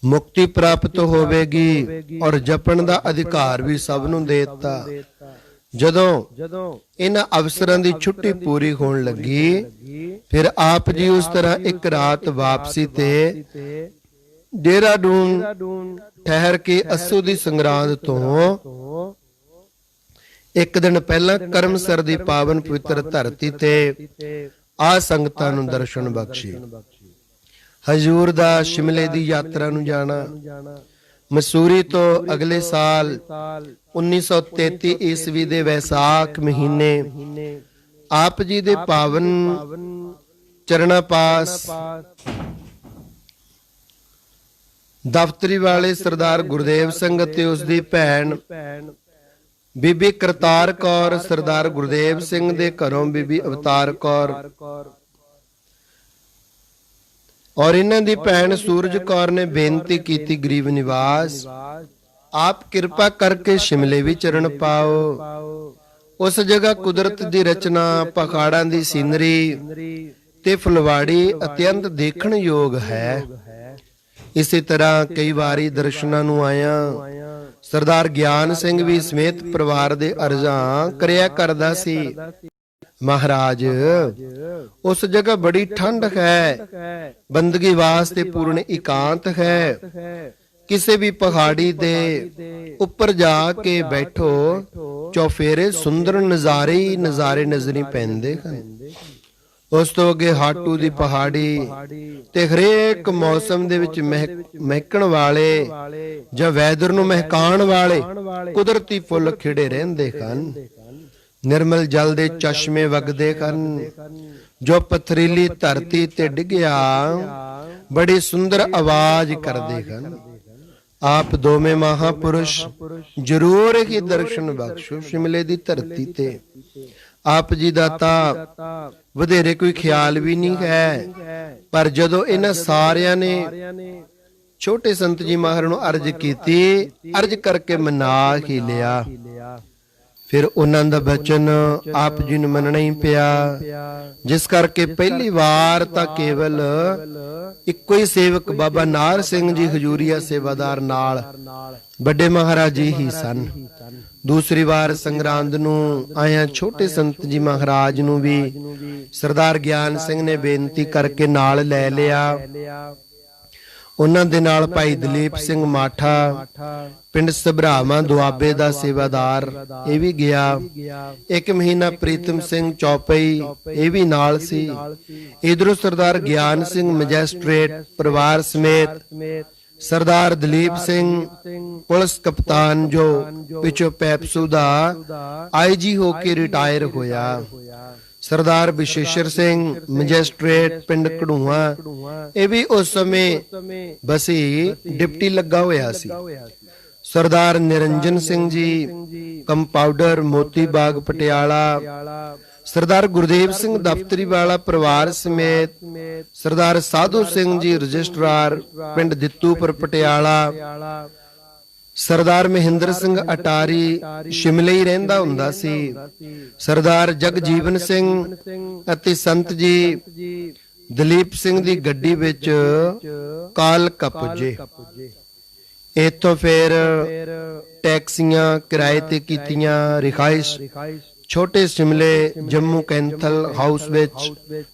ਮੁਕਤੀ ਪ੍ਰਾਪਤ ਹੋਵੇਗੀ ਔਰ ਜਪਣ ਦਾ ਅਧਿਕਾਰ ਵੀ ਸਭ ਨੂੰ ਦੇ ਦਿੱਤਾ। ਜਦੋਂ ਇਹਨਾਂ ਅਵਸਰਾਂ ਦੀ ਛੁੱਟੀ ਪੂਰੀ ਹੋਣ ਲੱਗੀ ਫਿਰ ਆਪ ਜੀ ਉਸ ਤਰ੍ਹਾਂ ਇੱਕ ਰਾਤ ਵਾਪਸੀ ਤੇ ਦੇਹਰਾਦੂਨ ਠਹਿਰ ਕੇ ਅੱਸੂ ਦੀ ਸੰਗਰਾਂਦ ਤੋਂ ਇੱਕ ਦਿਨ ਪਹਿਲਾਂ ਕਰਮਸਰ ਦੀ ਪਾਵਨ ਪਵਿੱਤਰ ਧਰਤੀ ਤੇ ਆ ਸੰਗਤਾਂ ਨੂੰ ਦਰਸ਼ਨ ਬਖਸ਼ੇ। ਹਜ਼ੂਰ ਦਾ ਸ਼ਿਮਲੇ ਦੀ ਯਾਤਰਾ ਨੂੰ ਜਾਣਾ। ਮਸੂਰੀ ਤੋਂ ਅਗਲੇ ਸਾਲ 1933 ਈਸਵੀ ਦੇ ਵੈਸਾਖ ਮਹੀਨੇ ਆਪ ਜੀ ਦੇ ਪਾਵਨ ਚਰਣਾ ਪਾਸ ਦਫ਼ਤਰੀ ਵਾਲੇ ਸਰਦਾਰ ਗੁਰਦੇਵ ਸਿੰਘ ਅਤੇ ਉਸ ਦੀ ਭੈਣ ਬੀਬੀ ਕਰਤਾਰ ਕੌਰ ਸਰਦਾਰ ਗੁਰਦੇਵ ਸਿੰਘ ਦੇ ਘਰੋਂ ਬੀਬੀ ਅਵਤਾਰ ਕੌਰ ਔਰ ਇਹਨਾਂ ਦੀ ਭੈਣ ਸੂਰਜ ਕੌਰ ਨੇ ਬੇਨਤੀ ਕੀਤੀ ਗਰੀਬ ਨਿਵਾਸ ਆਪ ਕਿਰਪਾ ਕਰਕੇ ਸ਼ਿਮਲੇ ਵੀ ਚਰਨ ਪਾਓ। ਉਸ ਜਗ੍ਹਾ ਕੁਦਰਤ ਦੀ ਰਚਨਾ ਪਹਾੜਾਂ ਦੀ ਸੀਨਰੀ ਤੇ ਫੁਲਵਾੜੀ ਅਤਿਅੰਤ ਦੇਖਣ ਯੋਗ ਹੈ। ਇਸੇ ਤਰ੍ਹਾਂ ਕਈ ਵਾਰੀ ਦਰਸ਼ਨਾਂ ਨੂੰ ਆਇਆ ਸਰਦਾਰ ਗਿਆਨ ਸਿੰਘ ਵੀ ਸਮੇਤ ਪਰਿਵਾਰ ਦੇ ਅਰਜ਼ਾਂ ਕਰਿਆ ਕਰਦਾ ਸੀ। ਮਹਾਰਾਜ ਉਸ ਜਗ੍ਹਾ ਬੜੀ ਠੰਡ ਹੈ, ਬੰਦਗੀ ਵਾਸਤੇ ਪੂਰਨ ਇਕਾਂਤ ਹੈ। ਕਿਸੇ ਵੀ ਪਹਾੜੀ ਦੇ ਉੱਪਰ ਜਾ ਕੇ ਬੈਠੋ ਚੌਫੇਰੇ ਸੁੰਦਰ ਨਜ਼ਾਰੇ ਨਜ਼ਰੀ ਪੈਂਦੇ ਹਨ। ਉਸ ਤੋਂ ਅੱਗੇ ਹਾਟੂ ਦੀ ਪਹਾੜੀ ਤੇ ਹਰੇਕ ਮੌਸਮ ਦੇ ਵਿੱਚ ਮਹਿਕਣ ਵਾਲੇ ਜਾਂ ਵੈਦਰ ਨੂੰ ਮਹਿਕਾਉਣ ਵਾਲੇ ਕੁਦਰਤੀ ਫੁੱਲ ਖਿੜੇ ਰਹਿੰਦੇ ਹਨ। ਨਿਰਮਲ ਜਲ ਦੇ ਚਸ਼ਮੇ ਵਗਦੇ ਹਨ ਜੋ ਪਥਰੀਲੀ ਧਰਤੀ ਤੇ ਡਿੱਗਿਆ ਬੜੀ ਸੁੰਦਰ ਆਵਾਜ਼ ਕਰਦੇ ਹਨ। ਆਪ ਦੋਵੇਂ ਮਹਾਪੁਰਸ਼ ਜ਼ਰੂਰ ਹੀ ਦਰਸ਼ਨ ਬਖਸ਼ੋ ਸ਼ਿਮਲੇ ਦੀ ਧਰਤੀ ਤੇ। ਆਪ ਜੀ ਦਾ ਤਾਂ ਵਧੇਰੇ ਕੋਈ ਖਿਆਲ ਵੀ ਨਹੀਂ ਹੈ, ਪਰ ਜਦੋਂ ਇਹਨਾਂ ਸਾਰਿਆਂ ਨੇ ਛੋਟੇ ਸੰਤ ਜੀ ਮਹਾਰਾਜ ਨੂੰ ਅਰਜ਼ ਕੀਤੀ, ਅਰਜ਼ ਕਰਕੇ ਮਨਾ ਹੀ ਲਿਆ। ਫਿਰ ਉਹਨਾਂ ਦਾ ਬਚਨ ਆਪ ਜੀ ਨੂੰ ਮੰਨਣਾ ਹੀ ਪਿਆ, ਜਿਸ ਕਰਕੇ ਪਹਿਲੀ ਵਾਰ ਤਾਂ ਕੇਵਲ ਇੱਕੋ ਹੀ ਸੇਵਕ ਬਾਬਾ ਨਾਰ ਸਿੰਘ ਜੀ ਹਜੂਰੀਆ ਸੇਵਾਦਾਰ ਨਾਲ ਵੱਡੇ ਮਹਾਰਾਜ ਜੀ ਹੀ ਸਨ। ਦੂਸਰੀ ਵਾਰ ਸੰਗਰਾਂਦ ਨੂੰ ਆਇਆ ਛੋਟੇ ਸੰਤ ਜੀ ਮਹਾਰਾਜ ਨੂੰ ਵੀ ਸਰਦਾਰ ਗਿਆਨ ਸਿੰਘ ਨੇ ਬੇਨਤੀ ਕਰਕੇ ਨਾਲ ਲੈ ਲਿਆ। ਉਹਨਾਂ ਦੇ ਨਾਲ ਭਾਈ ਦਲੀਪ ਸਿੰਘ ਮਾਠਾ ਪਿੰਡ ਸਭਰਾਵਾਂ ਦੁਆਬੇ ਦਾ ਸੇਵਾਦਾਰ ਇਹ ਵੀ ਗਿਆ। ਇੱਕ ਮਹੀਨਾ ਪ੍ਰੀਤਮ ਸਿੰਘ ਚੌਪਈ ਇਹ ਵੀ ਨਾਲ ਸੀ। ਇਧਰੋਂ ਸਰਦਾਰ ਗਿਆਨ ਸਿੰਘ ਮੈਜਿਸਟ੍ਰੇਟ ਪਰਿਵਾਰ ਸਮੇਤ ਸਰਦਾਰ ਦਲੀਪ ਸਿੰਘ ਪੁਲਿਸ ਕਪਤਾਨ ਜੋ ਪਿਛੋ ਪੈਪਸੂ ਦਾ ਆਈਜੀ ਹੋ ਕੇ ਰਿਟਾਇਰ ਹੋਇਆ। ਸਰਦਾਰ ਵਿਸ਼ੇਸ਼ਰ ਸਿੰਘ ਮੈਜਿਸਟ੍ਰੇਟ ਪਿੰਡ ਘੜੂਆ ਇਹ ਵੀ ਉਸ ਸਮੇਂ ਬਸੀ ਡਿਪਟੀ ਲੱਗਾ ਹੋਇਆ ਸੀ। ਸਰਦਾਰ ਨਿਰੰਜਨ ਸਿੰਘ ਜੀ ਕੰਪਾਊਂਡਰ ਮੋਤੀ ਬਾਗ ਪਟਿਆਲਾ। ਸਰਦਾਰ ਗੁਰਦੇਵ ਸਿੰਘ ਦਫ਼ਤਰੀ ਵਾਲਾ ਪਰਿਵਾਰ ਸਮੇਤ ਸਰਦਾਰ ਸਾਧੂ ਸਿੰਘ ਜੀ ਰਜਿਸਟਰਾਰ ਪਿੰਡ ਦਿੱਤੂਪੁਰ ਪਟਿਆਲਾ। ਸਰਦਾਰ ਮਹਿੰਦਰ ਸਿੰਘ ਅਟਾਰੀ ਸ਼ਿਮਲੇ ਹੀ ਰਹਿੰਦਾ ਹੁੰਦਾ ਸੀ। ਸਰਦਾਰ ਜਗਜੀਵਨ ਸਿੰਘ ਅਤੇ ਸੰਤ ਜੀ ਦਲੀਪ ਸਿੰਘ ਦੀ ਗੱਡੀ ਵਿੱਚ ਕਾਲਕਾ ਪੁੱਜੇ। ਇੱਥੋਂ ਫਿਰ ਟੈਕਸੀਆਂ ਕਿਰਾਏ ਤੇ ਕੀਤੀਆਂ, ਰਿਹਾਇਸ਼ ਛੋਟੇ ਸ਼ਿਮਲੇ ਜੰਮੂ ਕੈਂਥਲ ਹਾਊਸ ਵਿੱਚ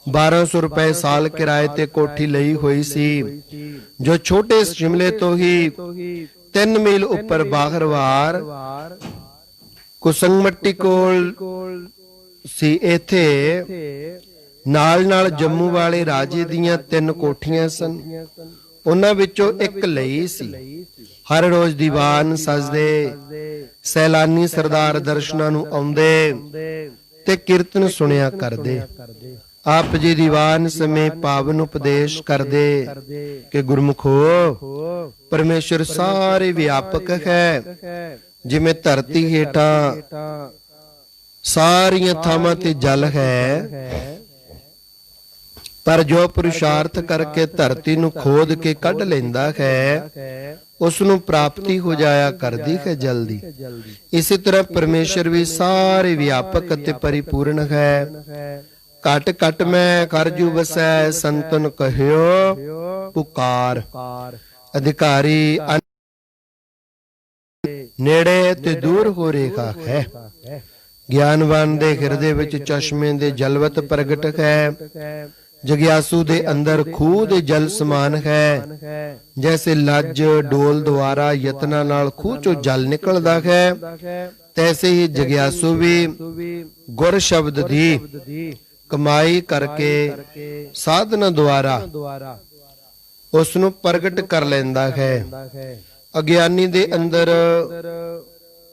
1200 ਰੁਪਏ ਸਾਲ ਕਿਰਾਏ ਤੇ ਕੋਠੀ ਲਈ ਹੋਈ ਸੀ, ਜੋ ਛੋਟੇ ਸ਼ਿਮਲੇ ਤੋਂ ਹੀ 3 ਮੀਲ ਉੱਪਰ ਬਾਹਰਵਾਰ ਕੁਸੰਗਮੱਟੀ ਕੋਲ ਸੀ। ਇੱਥੇ ਨਾਲ ਨਾਲ ਜੰਮੂ ਵਾਲੇ ਰਾਜੇ ਦੀਆਂ 3 ਕੋਠੀਆਂ ਸਨ। ਉਹਨਾਂ ਵਿੱਚੋਂ ਇੱਕ ਲਈ ਸੀ। ਹਰ ਰੋਜ਼ ਦੀਵਾਨ ਸਜਦੇ, ਸੈਲਾਨੀ ਸਰਦਾਰ ਦਰਸ਼ਨਾਂ ਨੂੰ ਆਉਂਦੇ ਤੇ ਕੀਰਤਨ ਸੁਣਿਆ ਕਰਦੇ। ਆਪ ਜੀ ਦੀਵਾਨ ਸਮੇਂ ਪਾਵਨ ਉਪਦੇਸ਼ ਕਰਦੇ ਕਿ ਗੁਰਮੁਖੋ, ਪਰਮੇਸ਼ਰ ਸਾਰੇ ਵਿਆਪਕ ਹੈ। ਜਿਵੇਂ ਧਰਤੀ ਹੇਠਾਂ ਸਾਰੀਆਂ ਥਾਵਾਂ ਤੇ ਜਲ ਹੈ, ਪਰ ਜੋ ਪੁਰੁਸ਼ਾਰਥ ਕਰਕੇ ਧਰਤੀ ਨੂੰ ਖੋਦ ਕੇ ਕੱਢ ਲੈਂਦਾ ਹੈ, ਉਸ ਨੂੰ ਪ੍ਰਾਪਤੀ ਹੋ ਜਾਇਆ ਕਰਦੀ ਹੈ ਜਲਦੀ। ਇਸੇ ਤਰ੍ਹਾਂ ਪਰਮੇਸ਼ਰ ਵੀ ਸਾਰੇ ਵਿਆਪਕ ਅਤੇ ਪਰਿਪੂਰਨ ਹੈ। ਘਟ ਘਟ ਮੈਂ ਕਰਜੂ ਵਸੈ, ਸੰਤਨ ਕਹਿਓ ਪੁਕਾਰ। ਅਧਿਕਾਰੀ ਨੇੜੇ ਤੇ ਦੂਰ ਹੋ ਰਿਹਾ ਹੈ। ਗਿਆਨਵਾਨ ਦੇ ਹਿਰਦੇ ਵਿੱਚ ਚਸ਼ਮੇ ਦੇ ਜਲਵਤ ਪ੍ਰਗਟ ਹੈ। ਜਗਿਆਸੂ ਦੇ ਅੰਦਰ ਖੂਹ ਦੇ ਜਲ ਸਮਾਨ ਹੈ। ਜੈਸੇ ਲੱਜ ਡੋਲ ਦੁਆਰਾ ਯਤਨਾਂ ਨਾਲ ਖੂਹ ਚੋਂ ਜਲ ਨਿਕਲਦਾ ਹੈ, ਤੈਸੇ ਹੀ ਜਗਿਆਸੂ ਵੀ ਗੁਰ ਸ਼ਬਦ ਦੀ ਕਮਾਈ ਕਰਕੇ ਸਾਧਨਾ ਦੁਆਰਾ ਉਸ ਨੂੰ ਪ੍ਰਗਟ ਕਰ ਲੈਂਦਾ ਹੈ। ਅਗਿਆਨੀ ਦੇ ਅੰਦਰ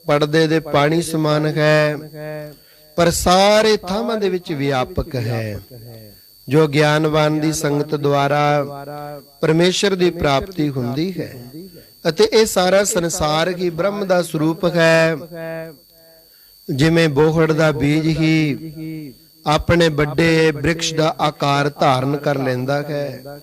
ਪਰਦੇ ਦੇ ਪਾਣੀ ਸਮਾਨ ਹੈ, ਪਰ ਸਾਰੇ ਥਾਵਾਂ ਦੇ ਵਿੱਚ ਵਿਆਪਕ ਹੈ। ਜੋ ਗਿਆਨਵਾਨ ਦੀ ਸੰਗਤ ਦੁਆਰਾ ਪਰਮੇਸ਼ਰ ਦੀ ਪ੍ਰਾਪਤੀ ਹੁੰਦੀ ਹੈ, ਅਤੇ ਇਹ ਸਾਰਾ ਸੰਸਾਰ ਹੀ ਬ੍ਰਹਮ ਦਾ ਸਰੂਪ ਹੈ। ਜਿਵੇਂ ਬੋਹੜ ਦਾ ਬੀਜ ਹੀ ਆਪਣੇ ਵੱਡੇ ਬ੍ਰਿਕਸ਼ ਦਾ ਆਕਾਰ ਧਾਰਨ ਕਰ ਲੈਂਦਾ ਹੈ।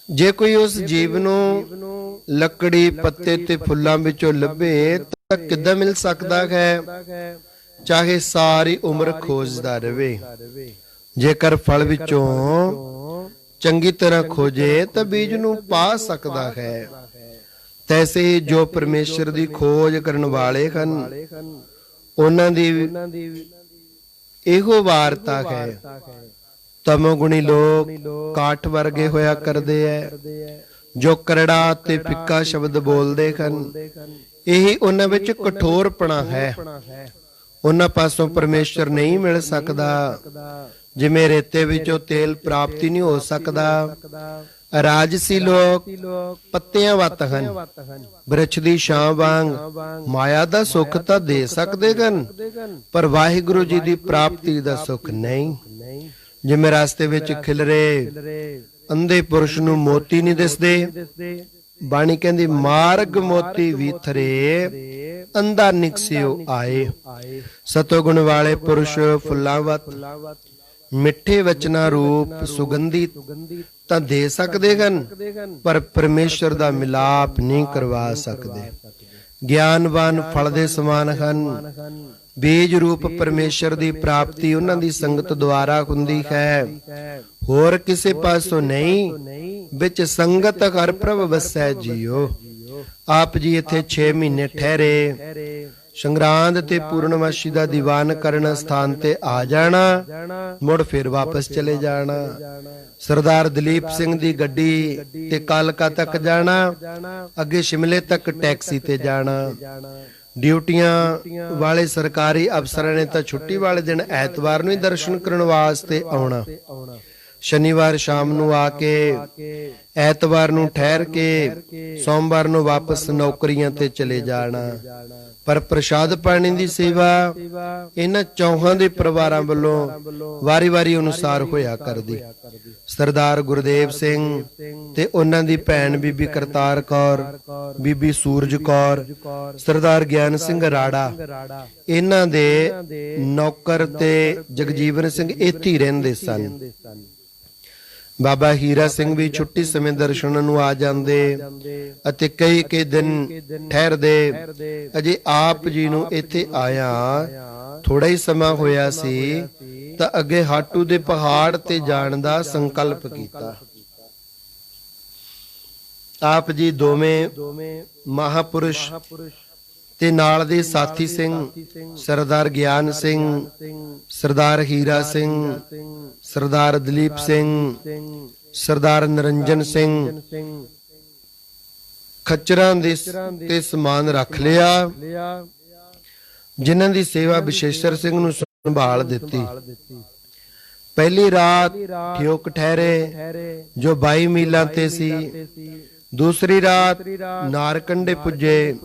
ਜੇ ਕੋਈ ਉਸ ਜੀਵ ਨੂੰ ਲੱਕੜੀ, ਪੱਤੇ ਤੇ ਫੁੱਲਾਂ ਵਿੱਚੋਂ ਲੱਭੇ ਤਾਂ ਕਿੱਦਾਂ ਮਿਲ ਸਕਦਾ ਹੈ, ਚਾਹੇ ਸਾਰੀ ਉਮਰ ਖੋਜਦਾ ਰਹੇ। ਜੇਕਰ ਫਲ ਵਿੱਚੋਂ ਚੰਗੀ ਤਰ੍ਹਾਂ ਖੋਜੇ ਤਾਂ ਬੀਜ ਨੂੰ ਪਾ ਸਕਦਾ ਹੈ। ਤੈਸੇ ਹੀ ਜੋ ਪਰਮੇਸ਼ਰ ਦੀ ਖੋਜ ਕਰਨ ਵਾਲੇ ਹਨ, ਉਹਨਾਂ ਦੀ ਇਹੋ ਵਾਰਤਾ ਹੈ। ਤਮੋਗੁਣੀ ਲੋਕ ਕਾਠ ਵਰਗੇ ਹੋਇਆ ਕਰਦੇ ਐ, ਜੋ ਕਰੜਾ ਤੇ ਫਿੱਕਾ ਸ਼ਬਦ ਬੋਲਦੇ ਹਨ। ਇਹੀ ਉਹਨਾਂ ਵਿੱਚ ਕਠੋਰਪਣਾ ਹੈ। ਉਹਨਾਂ ਪਾਸੋਂ ਪਰਮੇਸ਼ਰ ਨਹੀਂ ਮਿਲ ਸਕਦਾ। ਜਿਵੇਂ ਰੇਤੇ ਵਿੱਚੋਂ ਤੇਲ ਪ੍ਰਾਪਤੀ ਨਹੀਂ ਹੋ ਸਕਦਾ, ਰਾਜਸੀ ਲੋਕ ਪੱਤਿਆਂ ਵੱਤ ਹਨ। ਬ੍ਰਿਛ ਦੀ ਛਾਂ ਵਾਂਗ ਮਾਇਆ ਦਾ ਸੁੱਖ ਤਾਂ ਦੇ ਸਕਦੇ ਹਨ, ਪਰ ਵਾਹਿਗੁਰੂ ਜੀ ਦੀ ਪ੍ਰਾਪਤੀ ਦਾ ਸੁੱਖ ਨਹੀਂ। ਜਿਵੇਂ ਰਸਤੇ ਵਿੱਚ ਖਿਲਰੇ ਅੰਧੇ ਪੁਰਸ਼ ਨੂੰ ਮੋਤੀ ਨਹੀਂ ਦਿਸਦੇ, ਬਾਣੀ ਕਹਿੰਦੀ ਮਾਰਗ ਮੋਤੀ ਵੀਥਰੇ, ਅੰਧਾ ਨਿਕਸਿਓ ਆਏ। ਸਤੋਗੁਣ ਵਾਲੇ ਪੁਰਸ਼ ਫੁੱਲਾਂ ਵੱਤ ਮਿੱਠੇ ਵਚਨਾਂ ਰੂਪ ਸੁਗੰਧੀ ਤਾਂ ਦੇ ਸਕਦੇ ਹਨ, ਪਰ ਪਰਮੇਸ਼ਰ ਦਾ ਮਿਲਾਪ ਨਹੀਂ ਕਰਵਾ ਸਕਦੇ। ਗਿਆਨਵਾਨ ਫਲ ਦੇ ਸਮਾਨ ਹਨ। ਬੀਜ ਰੂਪ ਪਰਮੇਸ਼ਰ ਦੀ ਪ੍ਰਾਪਤੀ ਉਹਨਾਂ ਦੀ ਸੰਗਤ ਦੁਆਰਾ ਹੁੰਦੀ ਹੈ, ਹੋਰ ਕਿਸੇ ਪਾਸੋਂ ਨਹੀਂ। ਵਿੱਚ ਸੰਗਤ ਹਰਿ ਪ੍ਰਭ ਵਸੈ ਜੀਓ। ਆਪ ਜੀ ਇੱਥੇ 6 ਮਹੀਨੇ ਠਹਿਰੇ। ਸੰਗਰਾਂਦ ਤੇ ਪੂਰਨਮਾਸ਼ੀ ਦਾ ਦੀਵਾਨ ਕਰਨ ਸਥਾਨ ਤੇ ਆ ਜਾਣਾ, ਮੁੜ ਫਿਰ ਵਾਪਸ ਚਲੇ ਜਾਣਾ। ਸਰਦਾਰ ਦਲੀਪ ਸਿੰਘ ਦੀ ਗੱਡੀ ਤੇ ਕਾਲਕਾ ਤੱਕ ਜਾਣਾ, ਅੱਗੇ ਸ਼ਿਮਲੇ ਤੱਕ ਟੈਕਸੀ ਤੇ ਜਾਣਾ। ਡਿਊਟੀਆਂ ਵਾਲੇ ਸਰਕਾਰੀ ਅਫਸਰਾਂ ਨੇ ਤਾਂ ਛੁੱਟੀ ਵਾਲੇ ਦਿਨ ਐਤਵਾਰ ਨੂੰ ਹੀ ਦਰਸ਼ਨ ਕਰਨ ਵਾਸਤੇ ਆਉਣਾ। ਸ਼ਨੀਵਾਰ ਸ਼ਾਮ ਨੂੰ ਆ ਕੇ ਐਤਵਾਰ ਨੂੰ ਠਹਿਰ ਕੇ ਸੋਮਵਾਰ ਨੂੰ ਵਾਪਸ ਨੌਕਰੀਆਂ ਤੇ ਚਲੇ ਜਾਣਾ। ਪਰ ਪ੍ਰਸ਼ਾਦ ਪਾਣੀ ਦੀ ਸੇਵਾ ਇਹਨਾਂ ਚੌਹਾਂ ਦੇ ਪਰਿਵਾਰਾਂ ਵੱਲੋਂ ਵਾਰੀ-ਵਾਰੀ ਅਨੁਸਾਰ ਹੋਇਆ ਕਰਦੀ। ਸਰਦਾਰ ਗੁਰਦੇਵ ਸਿੰਘ ਤੇ ਉਹਨਾਂ ਦੀ ਭੈਣ ਬੀਬੀ ਕਰਤਾਰ ਕੌਰ, ਬੀਬੀ ਸੂਰਜ ਕੌਰ, ਸਰਦਾਰ ਗਿਆਨ ਸਿੰਘ ਰਾੜਾ, ਇਹਨਾਂ ਦੇ ਨੌਕਰ ਤੇ ਜਗਜੀਵਨ ਸਿੰਘ ਇੱਥੇ ਹੀ ਰਹਿੰਦੇ ਸਨ। ਬਾਬਾ ਹੀਰਾ ਸਿੰਘ ਵੀ ਛੁੱਟੀ ਸਮੇਂ ਦਰਸ਼ਨ ਨੂੰ ਆ ਜਾਂਦੇ ਅਤੇ ਕਈ ਦਿਨ ਠਹਿਰਦੇ। ਅਜੇ ਆਪ ਜੀ ਨੂੰ ਇੱਥੇ ਆਇਆ ਥੋੜਾ ਹੀ ਸਮਾਂ ਹੋਇਆ ਸੀ ਤਾਂ ਅੱਗੇ ਹਾਟੂ ਦੇ ਪਹਾੜ ਤੇ ਜਾਣ ਦਾ ਸੰਕਲਪ ਕੀਤਾ। ਆਪ ਜੀ ਦੋਵੇਂ ਮਹਾਪੁਰਸ਼ ਤੇ ਨਾਲ ਦੇ ਸਾਥੀ ਸਿੰਘ ਸਰਦਾਰ ਗਿਆਨ ਸਿੰਘ, ਸਰਦਾਰ ਹੀਰਾ ਸਿੰਘ, ਸਰਦਾਰ ਦਲੀਪ ਸਿੰਘ, ਸਰਦਾਰ ਨਰਿੰਜਨ ਸਿੰਘ ਖੱਚਰਾਂ ਦੇ ਤੇ ਸਮਾਨ ਰੱਖ ਲਿਆ, ਜਿਨ੍ਹਾਂ ਦੀ ਸੇਵਾ ਵਿਸ਼ੇਸ਼ਰ ਸਿੰਘ ਨੂੰ ਸੰਭਾਲ ਦਿੱਤੀ। ਪਹਿਲੀ ਰਾਤ ਠਿਓਕ ਠਹਿਰੇ ਜੋ 22 ਮੀਲਾਂ ਤੇ ਸੀ। ਦੂਸਰੀ ਰਾਤ ਨਾਰਕੰਡੇ ਪੁੱਜੇ,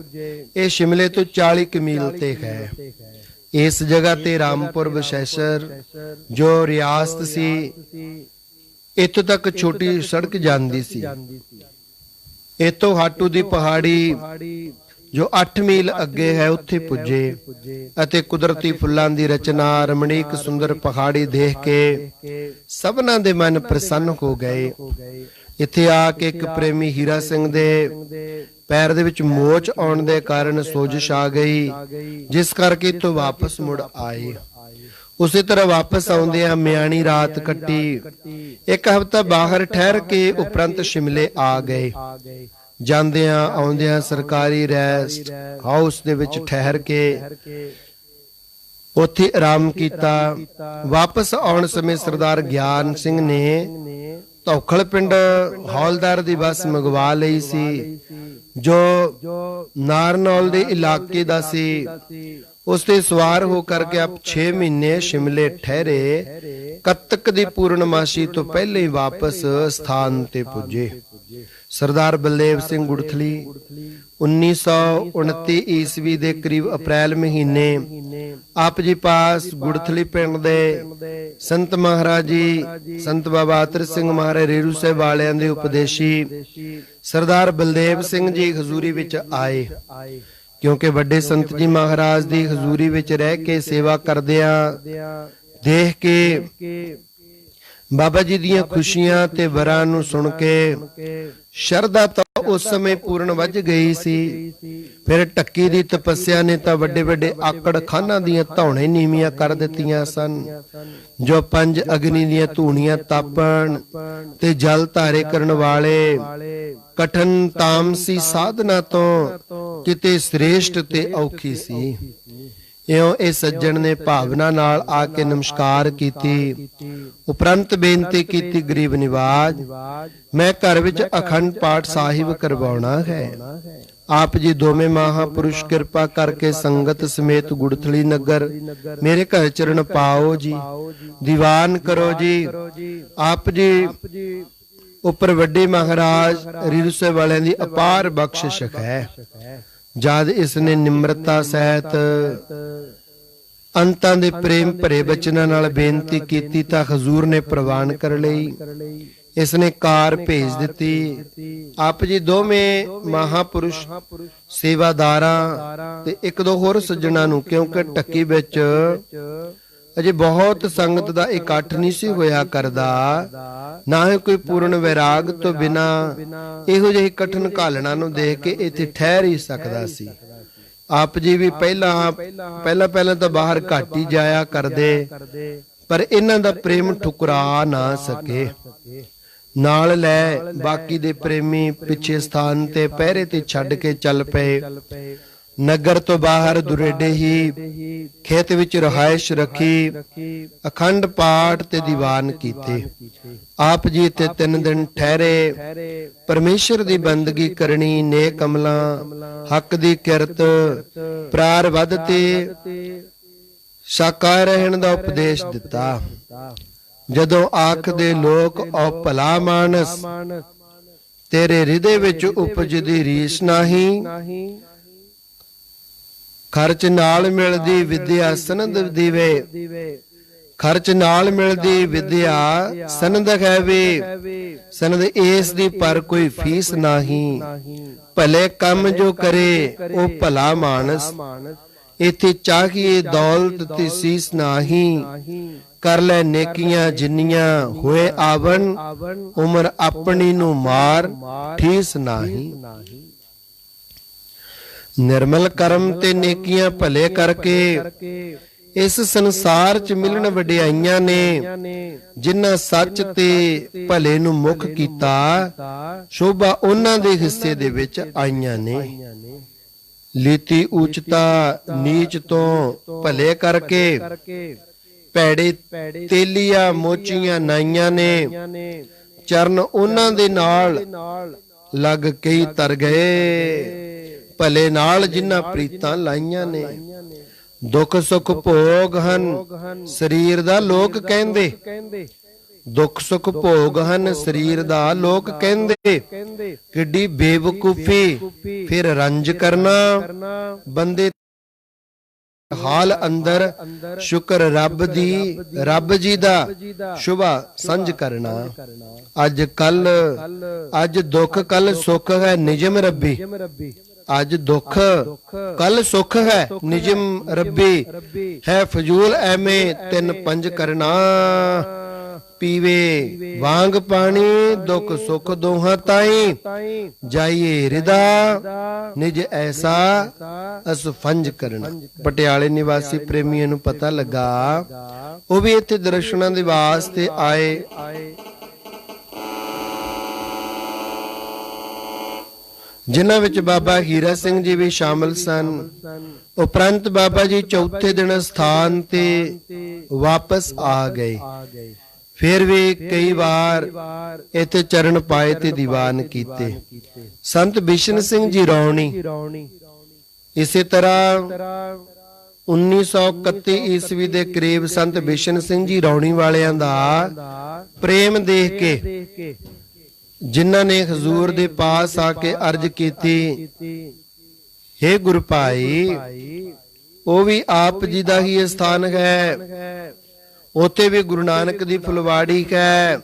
ਇਹ ਸ਼ਿਮਲੇ ਤੋਂ 40 ਮੀਲ ਤੇ ਹੈ। ਇਸ ਜਗ੍ਹਾ ਤੇ ਰਾਮਪੁਰ ਵਿਸ਼ੇਸ਼ਰ ਜੋ ਰਿਆਸਤ ਸੀ, ਇੱਥੋਂ ਤੱਕ ਛੋਟੀ ਸੜਕ ਜਾਂਦੀ ਸੀ। ਇਤੋਂ ਹਾਟੂ ਦੀ ਪਹਾੜੀ ਜੋ 8 ਮੀਲ ਅੱਗੇ ਹੈ ਉੱਥੇ ਪੁੱਜੇ ਅਤੇ ਕੁਦਰਤੀ ਫੁੱਲਾਂ ਦੀ ਰਚਨਾ, ਰਮਣੀਕ ਸੁੰਦਰ ਪਹਾੜੀ ਦੇਖ ਕੇ ਸਭਨਾਂ ਦੇ ਮਨ ਪ੍ਰਸੰਨ ਹੋ ਗਏ। ਇੱਥੇ ਆ ਕੇ ਇੱਕ ਪ੍ਰੇਮੀ ਹੀਰਾ ਸਿੰਘ ਦੇ ਪੈਰ ਦੇ ਵਿੱਚ ਮੋਚ ਆਉਣ ਦੇ ਕਾਰਨ ਸੋਜਸ਼ ਆ ਗਈ, ਜਿਸ ਕਰਕੇ ਇੱਥੋਂ ਵਾਪਸ ਮੁੜ ਆਏ। ਉਸੇ ਤਰ੍ਹਾਂ ਵਾਪਸ ਆਉਂਦਿਆਂ ਮਿਆਣੀ ਰਾਤ ਕੱਟੀ। ਇੱਕ ਹਫ਼ਤਾ ਬਾਹਰ ਠਹਿਰ ਕੇ ਉਪਰੰਤ ਸ਼ਿਮਲੇ ਆ ਗਏ। ਜਾਂਦਿਆਂ ਆਉਂਦਿਆਂ ਸਰਕਾਰੀ ਰੈਸਟ ਹਾਊਸ ਦੇ ਵਿੱਚ ਠਹਿਰ ਕੇ ਉੱਥੇ ਆਰਾਮ ਕੀਤਾ। ਵਾਪਸ ਆਉਣ ਸਮੇਂ ਸਰਦਾਰ ਗਿਆਨ ਸਿੰਘ ਨੇ ਧੌਖਲ ਪਿੰਡ ਹੌਲਦਾਰ ਦੀ ਬੱਸ ਮੰਗਵਾ ਲਈ ਸੀ, ਜੋ ਨਾਰਨੌਲ ਦੇ ਇਲਾਕੇ ਦਾ ਸੀ। ਉਸ ਤੇ ਸਵਾਰ ਹੋ ਕਰਕੇ ਆਪ 6 ਮਹੀਨੇ ਸ਼ਿਮਲੇ ਠਹਿਰੇ। ਕੱਤਕ ਦੀ ਪੂਰਨਮਾਸ਼ੀ ਤੋਂ ਪਹਿਲੇ ਹੀ ਵਾਪਸ ਸਥਾਨ ਤੇ ਪੁੱਜੇ। ਸਰਦਾਰ ਬਲਦੇਵ ਸਿੰਘ ਗੁੜਥਲੀ 1929 ਈਸਵੀ ਦੇ ਕਰੀਬ ਅਪ੍ਰੈਲ ਮਹੀਨੇ ਆਪ ਜੀ ਪਾਸ ਗੁੜਥਲੀ ਪਿੰਡ ਦੇ ਸੰਤ ਮਹਾਰਾਜ ਜੀ, ਸੰਤ ਬਾਬਾ ਅਤਰ ਸਿੰਘ ਮਹਾਰਾਜ ਰੇਰੂ ਸਾਹਿਬ ਵਾਲਿਆਂ ਦੇ ਉਪਦੇਸ਼ੀ ਸਰਦਾਰ ਬਲਦੇਵ ਸਿੰਘ ਜੀ ਹਜ਼ੂਰੀ ਵਿੱਚ ਆਏ। ਕਿਉਂਕਿ ਵੱਡੇ ਸੰਤ ਜੀ ਮਹਾਰਾਜ ਦੀ ਹਜ਼ੂਰੀ ਵਿੱਚ ਰਹਿ ਕੇ ਸੇਵਾ ਕਰਦਿਆਂ ਦੇਖ ਕੇ ਬਾਬਾ ਜੀ ਦੀਆਂ ਖੁਸ਼ੀਆਂ ਤੇ ਵਰਾਂ ਨੂੰ ਸੁਣ ਕੇ ਸ਼ਰਧਾ ਤਾਂ ਉਸ ਸਮੇਂ ਪੂਰਨ ਵੱਜ ਗਈ ਸੀ। ਫਿਰ ਟੱਕੀ ਦੀ ਤਪੱਸਿਆ ਨੇ ਤਾਂ ਵੱਡੇ ਵੱਡੇ ਆਕੜ ਖਾਨਾਂ ਦੀਆਂ ਧੌਣੇ ਨੀਵੀਆਂ ਕਰ ਦਿੱਤੀਆਂ ਸਨ, ਜੋ 5 ਅਗਨੀ ਦੀਆਂ ਧੂਣੀਆਂ ਤਾਪਣ ਤੇ ਜਲ ਧਾਰੇ ਕਰਨ ਵਾਲੇ ਕਠਨ ਤਾਮਸੀ ਸਾਧਨਾ ਤੋਂ ਕਿਤੇ ਸ੍ਰੇਸ਼ਟ ਤੇ ਔਖੀ ਸੀ। ਇਉਂ ਇਹ ਸੱਜਣ ਨੇ ਭਾਵਨਾ ਨਾਲ ਆ ਕੇ ਨਮਸਕਾਰ ਕੀਤੀ। ਉਪਰੰਤ ਬੇਨਤੀ ਕੀਤੀ, ਗਰੀਬ ਨਿਵਾਜ, ਮੈਂ ਘਰ ਵਿੱਚ ਅਖੰਡ ਪਾਠ ਸਾਹਿਬ ਕਰਵਾਉਣਾ ਹੈ। ਆਪ ਜੀ ਦੋਵੇਂ ਮਹਾਪੁਰਸ਼ ਕਿਰਪਾ ਕਰਕੇ ਸੰਗਤ ਸਮੇਤ ਗੁੜਥਲੀ ਨਗਰ ਮੇਰੇ ਘਰ ਚਰਨ ਪਾਓ ਜੀ, ਦੀਵਾਨ ਕਰੋ ਜੀ। ਆਪ ਜੀ ਉੱਪਰ ਵੱਡੇ ਮਹਾਰਾਜ ਰੀਰੂ ਸਾਹਿਬ ਵਾਲਿਆਂ ਦੀ ਅਪਾਰ ਬਖਸ਼ਿਸ਼ ਹੈ। ਜਦ ਇਸਨੇ ਨਿਮਰਤਾ ਸਹਿਤ ਅੰਤਾਂ ਦੇ ਪ੍ਰੇਮ ਭਰੇ ਬਚਨਾਂ ਨਾਲ ਬੇਨਤੀ ਕੀਤੀ ਤਾਂ ਹਜ਼ੂਰ ਨੇ ਪ੍ਰਵਾਨ ਕਰ ਲਈ। ਇਸਨੇ ਕਾਰ ਭੇਜ ਦਿੱਤੀ। ਆਪ ਜੀ ਦੋਵੇਂ ਮਹਾਪੁਰਸ਼ ਸੇਵਾਦਾਰਾਂ ਤੇ ਇੱਕ ਦੋ ਹੋਰ ਸੱਜਣਾ ਨੂੰ, ਕਿਉਂਕਿ ਟੱਕੀ ਵਿੱਚ ਅਜੇ ਬਹੁਤ ਸੰਗਤ ਦਾ ਇਕੱਠ ਨਹੀਂ ਸੀ ਹੋਇਆ ਕਰਦਾ, ਨਾ ਹੀ ਕੋਈ ਪੂਰਨ ਵਿਰਾਗ ਤੋਂ ਬਿਨਾ ਇਹੋ ਜਿਹੇ ਕਠਨ ਘਾਲਣਾ ਨੂੰ ਦੇਖ ਕੇ ਇੱਥੇ ਠਹਿਰ ਹੀ ਸਕਦਾ ਸੀ। ਆਪ ਜੀ ਵੀ ਪਹਿਲਾਂ ਤਾਂ ਬਾਹਰ ਘੱਟ ਹੀ ਜਾਇਆ ਕਰਦੇ, ਪਰ ਇਹਨਾਂ ਦਾ ਪ੍ਰੇਮ ਠੁਕਰਾ ਨਾ ਸਕੇ। ਨਾਲ ਲੈ ਬਾਕੀ ਦੇ ਪ੍ਰੇਮੀ ਪਿੱਛੇ ਸਥਾਨ ਤੇ ਪਹਿਰੇ ਤੇ ਛੱਡ ਕੇ ਚੱਲ ਪਏ। ਨਗਰ ਤੋਂ ਬਾਹਰ ਦੁਰੇਡੇ ਹੀ ਖੇਤ ਵਿੱਚ ਰਹਾਇਸ਼ ਰੱਖੀ, ਅਖੰਡ ਪਾਠ ਤੇ ਦੀਵਾਨ ਕੀਤੇ। ਆਪ ਜੀ ਤੇ 3 ਦਿਨ ਠਹਿਰੇ। ਪਰਮੇਸ਼ਰ ਦੀ ਬੰਦਗੀ ਕਰਨੀ, ਨੇਕ ਅਮਲਾਂ, ਹੱਕ ਦੀ ਕਿਰਤ, ਪ੍ਰਾਰਬਧ ਤੇ ਸਾਕਾਰ ਰਹਿਣ ਦਾ ਉਪਦੇਸ਼ ਦਿੱਤਾ। ਜਦੋਂ ਆਖਦੇ ਲੋਕ ਔ ਭਲਾ ਮਾਨਸ, ਤੇਰੇ ਹਿਰਦੇ ਵਿੱਚ ਉਪਜਦੀ ਰੀਸ ਨਹੀਂ। ਖਰਚ ਨਾਲ ਮਿਲਦੀ ਵਿਦਿਆ ਸਨਦ ਦੀਵੇ, ਖਰਚ ਨਾਲ ਮਿਲਦੀ ਵਿਦਿਆ ਸਨਦ ਹੈ ਵੇ। ਸਨਦ ਇਸ ਦੀ ਪਰ ਕੋਈ ਫੀਸ ਨਹੀਂ। ਭਲੇ ਕੰਮ ਜੋ ਕਰੇ ਉਹ ਭਲਾ ਮਾਨਸ। ਇੱਥੇ ਚਾਹੀਏ ਦੌਲਤ ਤੇ ਸੀਸ ਨਹੀਂ। ਕਰ ਲੈ ਨੇਕੀਆਂ ਜਿੰਨੀਆਂ ਹੋਏ ਆਵਨ, ਉਮਰ ਆਪਣੀ ਨੂੰ ਮਾਰ ਠੀਸ ਨਹੀਂ। ਨਿਰਮਲ ਕਰਮ ਤੇ ਨੇਕੀਆਂ ਭਲੇ ਕਰਕੇ ਇਸ ਸੰਸਾਰ 'ਚ ਮਿਲਣ ਵਡਿਆਈਆਂ ਨੇ। ਜਿਨ੍ਹਾਂ ਸੱਚ ਤੇ ਭਲੇ ਨੂੰ ਮੁੱਖ ਕੀਤਾ, ਸ਼ੋਭਾ ਉਹਨਾਂ ਦੇ ਹਿੱਸੇ ਦੇ ਵਿੱਚ ਆਈਆਂ ਨੇ। ਲੀਤੀ ਊਚਤਾ ਨੀਚ ਤੋਂ ਭਲੇ ਕਰਕੇ ਭੈੜੇ ਤੇਲੀਆਂ ਮੋਚੀਆਂ ਨਾਈਆਂ ਨੇ ਚਰਨ ਉਹਨਾਂ ਦੇ ਨਾਲ ਲੱਗ ਕਈ ਤਰ ਗਏ ਭਲੇ ਨਾਲ ਜਿਨ੍ਹਾਂ ਪ੍ਰੀਤਾਂ ਲਾਈਆਂ ਨੇ ਦੁੱਖ ਸੁੱਖ ਭੋਗ ਹਨ ਸਰੀਰ ਦਾ ਲੋਕ ਕਹਿੰਦੇ ਦੁੱਖ ਸੁੱਖ ਭੋਗ ਹਨ ਸਰੀਰ ਦਾ ਲੋਕ ਕਹਿੰਦੇ ਕਿੱਡੀ ਬੇਵਕੂਫੀ ਫਿਰ ਰੰਜ ਕਰਨਾ ਬੰਦੇ ਹਾਲ ਅੰਦਰ ਸ਼ੁਕਰ ਰੱਬ ਜੀ ਦਾ ਸ਼ੁਭਾ ਸੰਜ ਕਰਨਾ ਅੱਜ ਦੁੱਖ ਕੱਲ ਸੁੱਖ ਹੈ ਨਿਜਮ ਰੱਬੀ ਅੱਜ ਦੁੱਖ ਕੱਲ ਸੁੱਖ ਹੈ ਨਿਜਮ ਰੱਬੀ ਹੈ ਫਜ਼ੂਲ ਐਵੇਂ ਤਿੰਨ ਪੰਜ ਕਰਨਾ ਪੀਵੇ ਵਾਂਗ ਪਾਣੀ ਦੁੱਖ ਸੁੱਖ ਦੋਹਾਂ ਤਾਈ ਜਾਈਏ ਹਿਰਦਾ ਨਿਜ ਐਸਾ ਅਸ ਫੰਜ ਕਰਨਾ। ਪਟਿਆਲੇ ਨਿਵਾਸੀ ਪ੍ਰੇਮੀਆਂ ਨੂੰ ਪਤਾ ਲੱਗਾ ਉਹ ਵੀ ਇੱਥੇ ਦਰਸ਼ਨਾਂ ਦੇ ਵਾਸਤੇ ਆਏ। ਜਿਨ੍ਹਾਂ ਵਿੱਚ ਬਾਬਾ ਹੀਰਾ ਸਿੰਘ ਜੀ ਵੀ ਸ਼ਾਮਲ ਸਨ। ਉਪਰੰਤ ਬਾਬਾ ਜੀ ਚੌਥੇ ਦਿਨ ਸਥਾਨ ਤੇ ਵਾਪਸ ਆ ਗਏ। ਫਿਰ ਵੀ ਕਈ ਵਾਰ ਇੱਥੇ ਚਰਨ ਪਾਏ ਤੇ ਦੀਵਾਨ ਕੀਤੇ। ਸੰਤ ਬਿਸ਼ਨ ਸਿੰਘ ਜੀ ਰੌਣੀ ਇਸੇ ਤਰ੍ਹਾਂ 1931 ਈਸਵੀ ਦੇ ਕਰੀਬ ਸੰਤ ਬਿਸ਼ਨ ਸਿੰਘ ਜੀ ਰੌਣੀ ਵਾਲਿਆਂ ਦਾ ਪ੍ਰੇਮ ਦੇਖ ਕੇ ਜਿਨ੍ਹਾਂ ਨੇ ਹਜ਼ੂਰ ਦੇ ਪਾਸ ਆ ਕੇ ਅਰਜ਼ ਕੀਤੀ, ਹੇ ਗੁਰੂ ਭਾਈ ਉਹ ਵੀ ਆਪ ਜੀ ਦਾ ਹੀ ਸਥਾਨ ਹੈ, ਉੱਥੇ ਵੀ ਗੁਰੂ ਨਾਨਕ ਦੀ ਫੁਲਵਾੜੀ ਹੈ।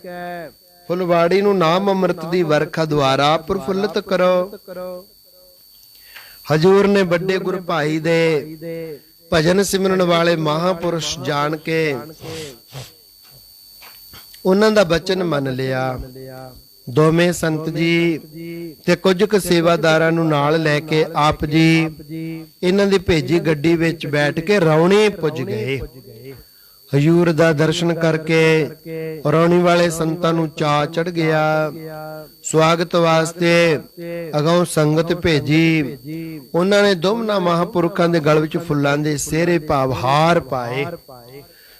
ਫੁਲਵਾੜੀ ਨੂੰ ਨਾਮ ਅੰਮ੍ਰਿਤ ਦੀ ਵਰਖਾ ਦੁਆਰਾ ਪ੍ਰਫੁੱਲਤ ਕਰੋ। ਹਜ਼ੂਰ ਨੇ ਵੱਡੇ ਗੁਰੂ ਭਾਈ ਦੇ ਭਜਨ ਸਿਮਰਨ ਵਾਲੇ ਮਹਾਪੁਰਸ਼ ਜਾਣ ਕੇ ਉਹਨਾਂ ਦਾ ਬਚਨ ਮੰਨ ਲਿਆ। ਦੋਵੇਂ ਸੰਤ ਜੀ ਤੇ ਕੁਝ ਕੁ ਸੇਵਾਦਾਰਾਂ ਨੂੰ ਨਾਲ ਲੈ ਕੇ ਆਪ ਜੀ ਇਹਨਾਂ ਦੀ ਭੇਜੀ ਗੱਡੀ ਵਿੱਚ ਬੈਠ ਕੇ ਰੌਣੀ ਪੁੱਜ ਗਏ। ਹਜ਼ੂਰ ਦਾ ਦਰਸ਼ਨ ਕਰਕੇ ਰੌਣੀ ਵਾਲੇ ਸੰਤਾਂ ਨੂੰ ਚਾਅ ਚੜ ਗਿਆ। ਸਵਾਗਤ ਵਾਸਤੇ ਅਗਾਉਂ ਸੰਗਤ ਭੇਜੀ। ਉਹਨਾਂ ਨੇ ਦੋਵਾਂ ਮਹਾਂਪੁਰਖਾਂ ਦੇ ਗਲ ਵਿੱਚ ਫੁੱਲਾਂ ਦੇ ਸਿਹਰੇ ਭਾਵ ਹਾਰ ਪਾਏ,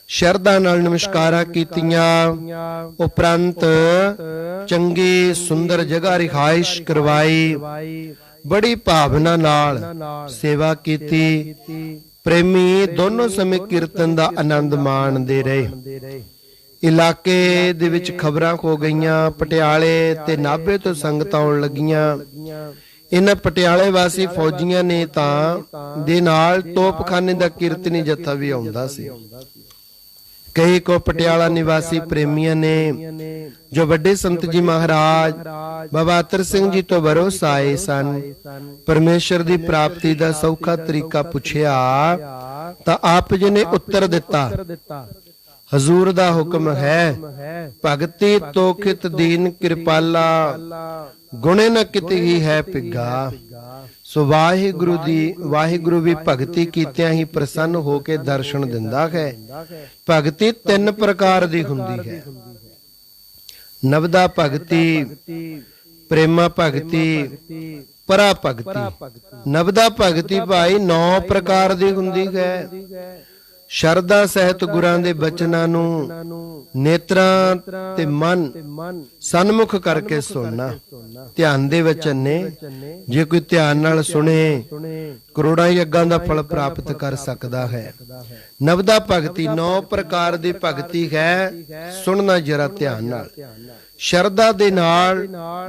ਸ਼ਰਧਾ ਨਾਲ ਨਮਸਕਾਰਾਂ ਕੀਤੀਆਂ। ਉਪਰੰਤ ਚੰਗੀ ਸੁੰਦਰ ਜਗ੍ਹਾ ਰਿਹਾਇਸ਼ ਕਰਵਾਈ, ਬੜੀ ਭਾਵਨਾ ਨਾਲ ਸੇਵਾ ਕੀਤੀ। ਪ੍ਰੇਮੀ ਦੋਨੋਂ ਸਮੇਂ ਕੀਰਤਨ ਦਾ ਆਨੰਦ ਮਾਣਦੇ ਰਹੇ। ਇਲਾਕੇ ਦੇ ਵਿੱਚ ਖਬਰਾਂ ਹੋ ਗਈਆਂ, ਪਟਿਆਲੇ ਤੇ ਨਾਭੇ ਤੋਂ ਸੰਗਤਾਂ ਆਉਣ ਲੱਗੀਆਂ। ਇਹਨਾਂ ਪਟਿਆਲੇ ਵਾਸੀ ਫੌਜੀਆਂ ਨੇ ਤਾਂ ਦੇ ਨਾਲ ਤੋਪਖਾਨੇ ਦਾ ਕੀਰਤਨੀ ਜੱਥਾ ਵੀ ਆਉਂਦਾ ਸੀ। ਕਈ ਕੋ ਪਟਿਆਲਾ ਨਿਵਾਸੀ ਪ੍ਰੇਮੀਆਂ ਨੇ ਜੋ ਵੱਡੇ ਸੰਤ ਜੀ ਮਹਾਰਾਜ ਬਾਬਾ ਅਤਰ ਸਿੰਘ ਜੀ ਤੋਂ ਭਰੋਸਾ ਆਏ ਸਨ, ਪਰਮੇਸ਼ਰ ਦੀ ਪ੍ਰਾਪਤੀ ਦਾ ਸੌਖਾ ਤਰੀਕਾ ਪੁੱਛਿਆ ਤਾਂ ਆਪ ਜੀ ਨੇ ਉੱਤਰ ਦਿੱਤਾ, ਹਜ਼ੂਰ ਦਾ ਹੁਕਮ ਹੈ ਭਗਤੀ ਤੋਖਿਤ ਦੀਨ ਕਿਰਪਾਲਾ, ਗੁਣੇ ਨ ਕਿਤੇ ਹੀ ਹੈ ਪਿੱਗਾ। ਸੋ ਵਾਹਿਗੁਰੂ ਵੀ ਭਗਤੀ ਕੀਤਿਆਂ ਹੀ ਪ੍ਰਸੰਨ ਹੋ ਕੇ ਦਰਸ਼ਨ ਦਿੰਦਾ ਹੈ। ਭਗਤੀ ਤਿੰਨ ਪ੍ਰਕਾਰ ਦੀ ਹੁੰਦੀ ਹੈ, ਨਵਦਾ ਭਗਤੀ, ਪ੍ਰੇਮਾ ਭਗਤੀ, ਪਰਾ ਭਗਤੀ। ਨਵਦਾ ਭਗਤੀ ਭਾਈ 9 ਪ੍ਰਕਾਰ ਦੀ ਹੁੰਦੀ ਹੈ। ਸ਼ਰਧਾ ਸਹਿਤ ਗੁਰਾਂ ਦੇ ਬਚਨਾਂ ਨੂੰ ਨੇਤਰਾਂ ਤੇ ਮਨ ਸਨਮੁਖ ਕਰਕੇ ਸੁਣਨਾ। ਧਿਆਨ ਦੇ ਵਚਨ ਨੇ, ਜੇ ਕੋਈ ਧਿਆਨ ਨਾਲ ਸੁਣੇ ਕਰੋੜਾਂ ਯੱਗਾਂ ਦਾ ਫਲ ਪ੍ਰਾਪਤ ਕਰ ਸਕਦਾ ਹੈ। ਨਵਦਾ ਭਗਤੀ 9 ਪ੍ਰਕਾਰ ਦੀ ਭਗਤੀ ਹੈ, ਸੁਣਨਾ ਜਰਾ ਧਿਆਨ ਨਾਲ। ਸ਼ਰਧਾ ਦੇ ਨਾਲ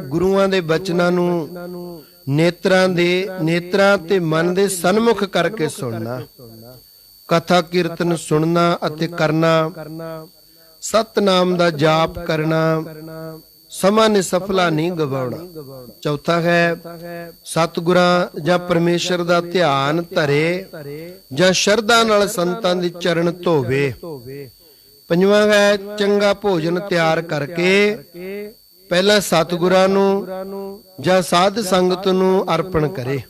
ਗੁਰੂਆਂ ਦੇ ਬਚਨਾਂ ਨੂੰ ਨੇਤਰਾਂ ਤੇ ਮਨ ਦੇ ਸਨਮੁਖ ਕਰਕੇ ਸੁਣਨਾ। ਕਥਾ ਕੀਰਤਨ ਸੁਣਨਾ ਅਤੇ ਕਰਨਾ, ਸਤਨਾਮ ਦਾ ਜਾਪ ਕਰਨਾ, ਸਮਾਂ ਨਿਸਫਲਾ ਨਹੀਂ ਗਵਾਉਣਾ। ਚੌਥਾ ਹੈ ਸਤਿਗੁਰਾਂ ਜਾਂ ਪਰਮੇਸ਼ਰ ਦਾ ਧਿਆਨ ਧਰੇ ਜਾਂ ਸ਼ਰਧਾ ਨਾਲ ਸੰਤਾਂ ਦੇ ਚਰਨ ਧੋਵੇ। ਪੰਜਵਾਂ ਹੈ ਚੰਗਾ ਭੋਜਨ ਤਿਆਰ ਕਰਕੇ ਪਹਿਲਾਂ ਸਤਿਗੁਰਾਂ ਨੂੰ ਜਾਂ ਸਾਧ ਸੰਗਤ ਨੂੰ ਅਰਪਣ ਕਰੇ।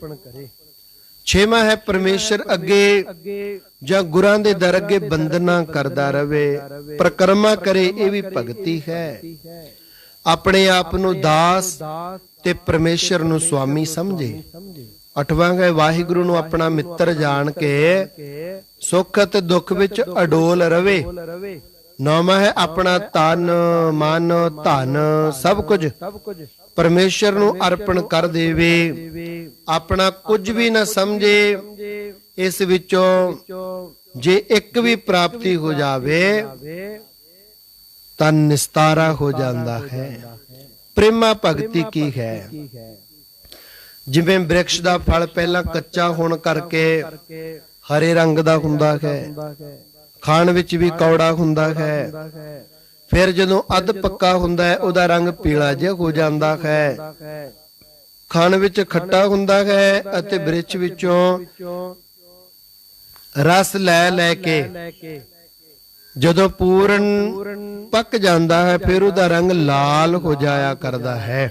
ਛੇਵਾਂ ਹੈ ਪਰਮੇਸ਼ਰ ਅੱਗੇ ਜਾਂ ਗੁਰਾਂ ਦੇ ਦਰ ਅੱਗੇ ਬੰਦਨਾ ਕਰਦਾ ਰਵੇ, ਪ੍ਰਕਰਮਾ ਕਰੇ, ਇਹ ਵੀ ਭਗਤੀ ਹੈ। ਆਪਣੇ ਆਪ ਨੂੰ ਦਾਸ ਤੇ ਪਰਮੇਸ਼ਰ ਨੂੰ ਸੁਆਮੀ ਸਮਝੇ। 8ਵਾਂ ਹੈ ਵਾਹਿਗੁਰੂ ਨੂੰ ਆਪਣਾ ਮਿੱਤਰ ਜਾਣ ਕੇ ਸੁੱਖ ਅਤੇ ਦੁੱਖ ਵਿੱਚ ਅਡੋਲ ਰਵੇ। 9ਵਾਂ ਹੈ ਆਪਣਾ ਤਨ ਮਨ ਧਨ ਸਭ ਕੁਝ ਪਰਮੇਸ਼ਰ ਨੂੰ ਅਰਪਣ ਕਰ ਦੇਵੇ, ਆਪਣਾ ਕੁਝ ਵੀ ਨਾ ਸਮਝੇ। ਇਸ ਵਿੱਚੋਂ ਜੇ ਇੱਕ ਵੀ ਪ੍ਰਾਪਤੀ ਹੋ ਜਾਵੇ ਤਾਂ ਨਿਸਤਾਰਾ ਹੋ ਜਾਂਦਾ ਹੈ। ਪ੍ਰੇਮਾ ਭਗਤੀ ਕੀ ਹੈ? ਜਿਵੇਂ ਬ੍ਰਿਕਸ਼ ਦਾ ਫਲ ਪਹਿਲਾਂ ਕੱਚਾ ਹੋਣ ਕਰਕੇ ਹਰੇ ਰੰਗ ਦਾ ਹੁੰਦਾ ਹੈ, ਖਾਣ ਵਿੱਚ ਵੀ ਕੌੜਾ ਹੁੰਦਾ ਹੈ, ਫਿਰ ਜਦੋਂ ਅੱਧ ਪੱਕਾ ਹੁੰਦਾ ਹੈ ਉਹਦਾ ਰੰਗ ਪੀਲਾ ਜਿਹਾ ਹੋ ਜਾਂਦਾ ਹੈ, ਖਾਣ ਵਿੱਚ ਖੱਟਾ ਹੁੰਦਾ ਹੈ ਅਤੇ ਬ੍ਰਿਕਸ਼ ਵਿੱਚੋਂ ਰਸ ਲੈ ਲੈ ਕੇ ਜਦੋਂ ਪੂਰਨ ਪੱਕ ਜਾਂਦਾ ਹੈ ਫਿਰ ਉਹਦਾ ਰੰਗ ਲਾਲ ਹੋ ਜਾਇਆ ਕਰਦਾ ਹੈ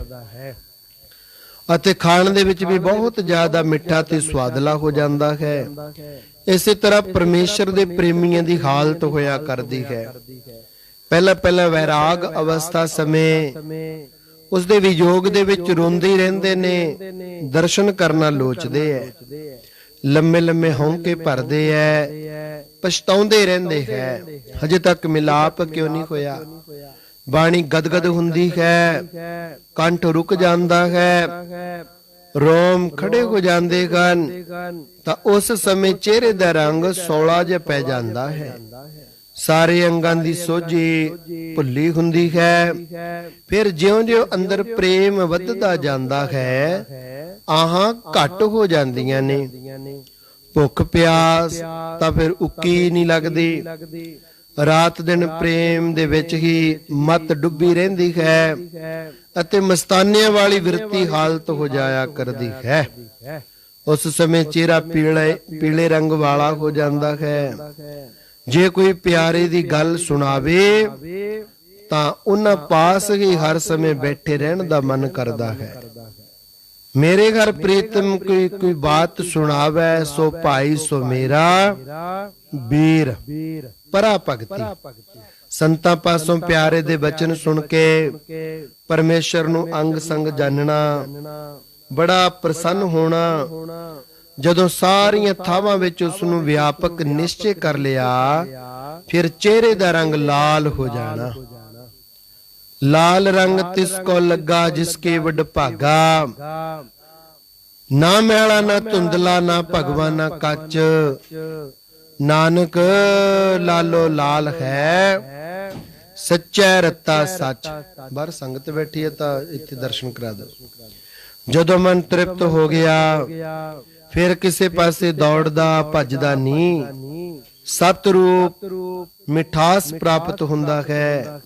ਅਤੇ ਖਾਣ ਦੇ ਵਿੱਚ ਵੀ ਬਹੁਤ ਜ਼ਿਆਦਾ ਮਿੱਠਾ ਤੇ ਸਵਾਦਲਾ ਹੋ ਜਾਂਦਾ ਹੈ। ਇਸੇ ਤਰ੍ਹਾਂ ਪਰਮੇਸ਼ਰ ਦੇ ਪ੍ਰੇਮੀਆਂ ਦੀ ਹਾਲਤ ਹੋਇਆ ਕਰਦੀ ਹੈ। ਪਹਿਲਾਂ ਵੈਰਾਗ ਅਵਸਥਾ ਸਮੇਂ ਉਸ ਦੇ ਵਿਯੋਗ ਦੇ ਵਿੱਚ ਰੋਂਦੇ ਰਹਿੰਦੇ ਨੇ, ਦਰਸ਼ਨ ਕਰਨਾ ਲੋਚਦੇ ਐ, ਲੰਮੇ ਲੰਮੇ ਹੌਂਕੇ ਭਰਦੇ ਐ, ਪਛਤਾਉਂਦੇ ਰਹਿੰਦੇ ਹੈ ਹਜੇ ਤੱਕ ਮਿਲਾਪ ਕਿਉਂ ਨਹੀਂ ਹੋਇਆ। ਬਾਣੀ ਗਦਗਦ ਹੁੰਦੀ ਹੈ, ਕੰਠ ਰੁਕ ਜਾਂਦਾ ਹੈ, ਰੋਮ ਖੜੇ ਹੋ ਜਾਂਦੇ ਹਨ ਤਾਂ ਉਸ ਸਮੇਂ ਚਿਹਰੇ ਦਾ ਰੰਗ ਸੌਲਾ ਜਿਹਾ ਪੈ ਜਾਂਦਾ ਹੈ, ਸਾਰੇ ਅੰਗਾਂ ਦੀ ਸੋਝੀ ਭੁੱਲੀ ਹੁੰਦੀ ਹੈ। ਫਿਰ ਜਿਉਂ-ਜਿਉਂ ਅੰਦਰ ਪ੍ਰੇਮ ਵੱਧਦਾ ਜਾਂਦਾ ਹੈ ਆਹਾਂ ਘੱਟ ਹੋ ਜਾਂਦੀਆਂ ਨੇ, ਭੁੱਖ ਪਿਆਸ ਤਾਂ ਫਿਰ ਉੱਕੀ ਨਹੀਂ ਲੱਗਦੀ, ਰਾਤ ਦਿਨ ਪ੍ਰੇਮ ਦੇ ਵਿੱਚ ਹੀ ਮਤ ਡੁੱਬੀ ਰਹਿੰਦੀ ਹੈ ਅਤੇ ਮਸਤਾਨਿਆਂ ਵਾਲੀ ਵਿਰਤੀ ਹਾਲਤ ਹੋ ਜਾਇਆ ਕਰਦੀ ਹੈ। ਉਸ ਸਮੇਂ ਚਿਹਰਾ ਪੀਲੇ ਰੰਗ ਵਾਲਾ ਹੋ ਜਾਂਦਾ ਹੈ। ਜੇ ਕੋਈ ਪਿਆਰੇ ਦੀ ਗੱਲ ਸੁਣਾਵੇ ਤਾਂ ਉਹਨਾਂ ਪਾਸ ਹੀ ਹਰ ਸਮੇਂ ਬੈਠੇ ਰਹਿਣ ਦਾ ਮਨ ਕਰਦਾ ਹੈ। ਮੇਰੇ ਘਰ ਪ੍ਰੀਤਮ ਕੋਈ ਬਾਤ ਸੁਣਾਵੇ ਸੋ ਭਾਈ ਸੋ ਮੇਰਾ ਵੀਰ। ਪਰਾ ਭਗਤੀ ਸੰਤਾਂ ਪਾਸੋਂ ਪਿਆਰੇ ਦੇ ਬਚਨ ਸੁਣ ਕੇ ਪਰਮੇਸ਼ਰ ਨੂੰ ਅੰਗ ਸੰਗ ਜਾਣਨਾ, ਬੜਾ ਪ੍ਰਸੰਨ ਹੋਣਾ। ਜਦੋਂ ਸਾਰੀਆਂ ਥਾਵਾਂ ਵਿੱਚ ਉਸ ਨੂੰ ਵਿਆਪਕ ਨਿਸ਼ਚੈ ਕਰ ਲਿਆ ਫਿਰ ਚਿਹਰੇ ਦਾ ਰੰਗ ਲਾਲ ਹੋ ਜਾਣਾ। ਲਾਲ ਰੰਗ ਤਿਸ ਕੋ ਲੱਗਾ ਜਿਸਕੇ ਵਡ ਭਾਗਾ, ਨਾ ਮੈਲਾ ਨਾ ਧੁੰਦਲਾ ਨਾ ਭਗਵਾਨ ਨਾ ਕੱਚ, ਨਾਨਕ ਲਾਲੋ ਲਾਲ ਹੈ ਸੱਚਾ ਰੱਤਾ ਸੱਚ। ਬਾਹਰ ਸੰਗਤ ਬੈਠੀ ਹੈ ਤਾਂ ਇੱਥੇ ਦਰਸ਼ਨ ਕਰਾ ਦਿਓ। ਜਦੋਂ ਮਨ ਤ੍ਰਿਪਤ ਹੋ ਗਿਆ ਫਿਰ ਕਿਸੇ ਪਾਸੇ ਦੌੜਦਾ ਭੱਜਦਾ ਨਹੀਂ, ਸਤ ਰੂਪ ਮਿਠਾਸ ਪ੍ਰਾਪਤ ਹੁੰਦਾ ਹੈ,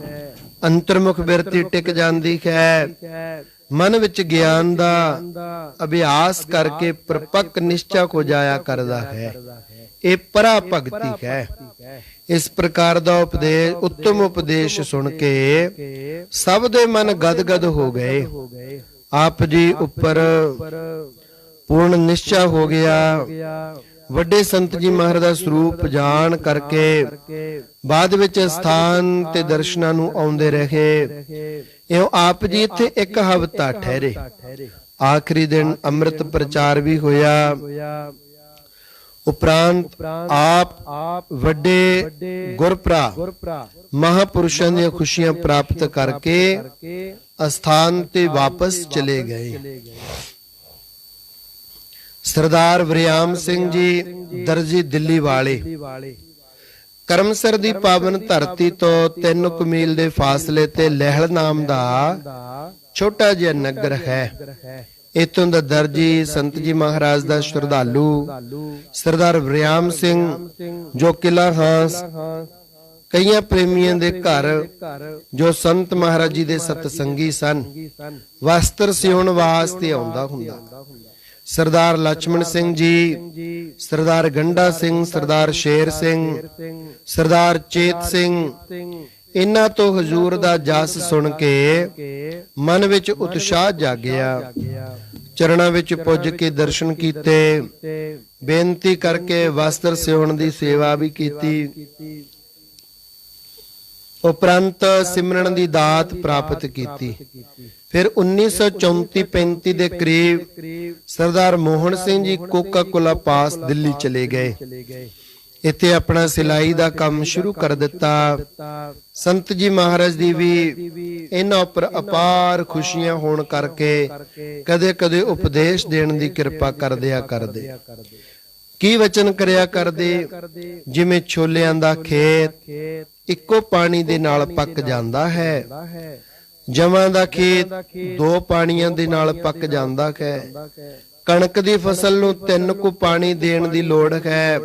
ਅੰਤਰਮੁਖ ਬਿਰਤੀ ਟਿਕ ਜਾਂਦੀ ਹੈ, ਮਨ ਵਿੱਚ ਗਿਆਨ ਦਾ ਅਭਿਆਸ ਕਰਕੇ ਪ੍ਰਪੱਕ ਨਿਸ਼ਚਾ ਹੋ ਜਾਇਆ ਕਰਦਾ ਹੈ। ਇਹ ਪਰਾ ਭਗਤੀ ਹੈ। ਇਸ ਪ੍ਰਕਾਰ ਦਾ ਉਪਦੇਸ਼, ਉੱਤਮ ਉਪਦੇਸ਼ ਸੁਣ ਕੇ ਸਭ ਦੇ ਮਨ ਗਦਗਦ ਹੋ ਗਏ। ਆਪ ਜੀ ਉੱਪਰ ਪੂਰਨ ਨਿਸ਼ਚਾ ਹੋ ਗਿਆ। ਵੱਡੇ ਸੰਤ ਜੀ ਮਹਾਰਾਜ ਦਾ ਸਰੂਪ ਜਾਣ ਕਰਕੇ ਬਾਅਦ ਵਿੱਚ ਸਥਾਨ ਤੇ ਦਰਸ਼ਨਾਂ ਨੂੰ ਆਉਂਦੇ ਰਹੇ। ਇਉਂ ਆਪ ਜੀ ਇੱਥੇ ਇੱਕ ਹਫ਼ਤਾ ਠਹਿਰੇ। ਆਖਰੀ ਦਿਨ ਅੰਮ੍ਰਿਤ ਪ੍ਰਚਾਰ ਵੀ ਹੋਇਆ। ਉਪਰੰਤ ਆਪ ਵੱਡੇ ਗੁਰਪ੍ਰਾ ਮਹਾਪੁਰਸ਼ਾਂ ਦੀਆਂ ਖੁਸ਼ੀਆਂ ਪ੍ਰਾਪਤ ਕਰਕੇ ਅਸਥਾਨ ਤੇ ਵਾਪਸ ਚਲੇ ਗਏ। ਸਰਦਾਰ ਵਰਿਆਮ ਸਿੰਘ ਜੀ ਦਰਜੀ ਦਿੱਲੀ ਵਾਲੇ ਕਰਮਸਰ ਦੀ ਪਾਵਨ ਧਰਤੀ ਤੋਂ 3 ਕੁ ਮੀਲ ਦੇ ਫਾਸਲੇ ਤੇ ਲਹਿਲ ਨਾਮ ਦਾ ਛੋਟਾ ਜਿਹਾ ਨਗਰ ਹੈ। ਇਥੋਂ ਦਾ ਦਰਜੀ ਸੰਤ ਜੀ ਮਹਾਰਾਜ ਦਾ ਸ਼ਰਧਾਲੂ ਸਰਦਾਰ ਵਰਿਆਮ ਸਿੰਘ ਜੋ ਕਿਲਾ ਹਾਂਸ ਕਈਆਂ ਪ੍ਰੇਮੀਆਂ ਦੇ ਘਰ ਜੋ ਸੰਤ ਮਹਾਰਾਜ ਜੀ ਦੇ ਸਤਸੰਗੀ ਸਨ ਵਸਤਰ ਸਿਉਣ ਵਾਸਤੇ ਆਉਂਦਾ ਹੁੰਦਾ। ਸਰਦਾਰ ਲక్ష్మణ ਸਿੰਘ ਜੀ, ਸਰਦਾਰ ਗੰਡਾ ਸਿੰਘ, ਸਰਦਾਰ ਸ਼ੇਰ ਸਿੰਘ, ਸਰਦਾਰ ਚੇਤ ਸਿੰਘ, ਇਹਨਾਂ ਤੋਂ ਹਜ਼ੂਰ ਦਾ ਜਸ ਸੁਣ ਕੇ ਮਨ ਵਿੱਚ ਉਤਸ਼ਾਹ ਜਾਗਿਆ। ਚਰਨਾਂ ਵਿੱਚ ਪੁੱਜ ਕੇ ਦਰਸ਼ਨ ਕੀਤੇ, ਬੇਨਤੀ ਕਰਕੇ ਵਸਤਰ ਸਿਉਣ ਦੀ ਸੇਵਾ ਵੀ ਕੀਤੀ। ਉਪਰੰਤ ਸਿਮਰਨ ਦੀ ਦਾਤ ਪ੍ਰਾਪਤ ਕੀਤੀ। ਫਿਰ 1934-35 ਦੇ ਕਰੀਬ ਸਰਦਾਰ ਮੋਹਨ ਸਿੰਘ ਜੀ ਕੋਕਾ ਕੋਲਾ ਪਾਸ ਦਿੱਲੀ ਚਲੇ ਗਏ। ਇੱਥੇ ਆਪਣਾ ਸਿਲਾਈ ਦਾ ਕੰਮ ਸ਼ੁਰੂ ਕਰ ਦਿੱਤਾ। ਸੰਤ ਜੀ ਮਹਾਰਾਜ ਦੀ ਵੀ ਇਹਨਾਂ ਉੱਪਰ ਅਪਾਰ ਖੁਸ਼ੀਆਂ ਹੋਣ ਕਰਕੇ ਕਦੇ ਕਦੇ ਉਪਦੇਸ਼ ਦੇਣ ਦੀ ਕਿਰਪਾ ਕਰਦੇ। ਕੀ ਵਚਨ ਕਰਿਆ ਕਰਦੇ? ਜਿਵੇਂ ਛੋਲਿਆਂ ਦਾ ਖੇਤ ਇੱਕੋ ਪਾਣੀ ਦੇ ਨਾਲ ਪੱਕ ਜਾਂਦਾ ਹੈ, ਜਵਾਂ ਦਾ ਖੇਤ ਦੋ ਪਾਣੀਆਂ ਦੇ ਨਾਲ ਪੱਕ ਜਾਂਦਾ ਹੈ। ਕਣਕ ਦੀ ਫਸਲ ਨੂੰ 3 ਕੁ ਪਾਣੀ ਦੇਣ ਦੀ ਲੋੜ ਹੈ,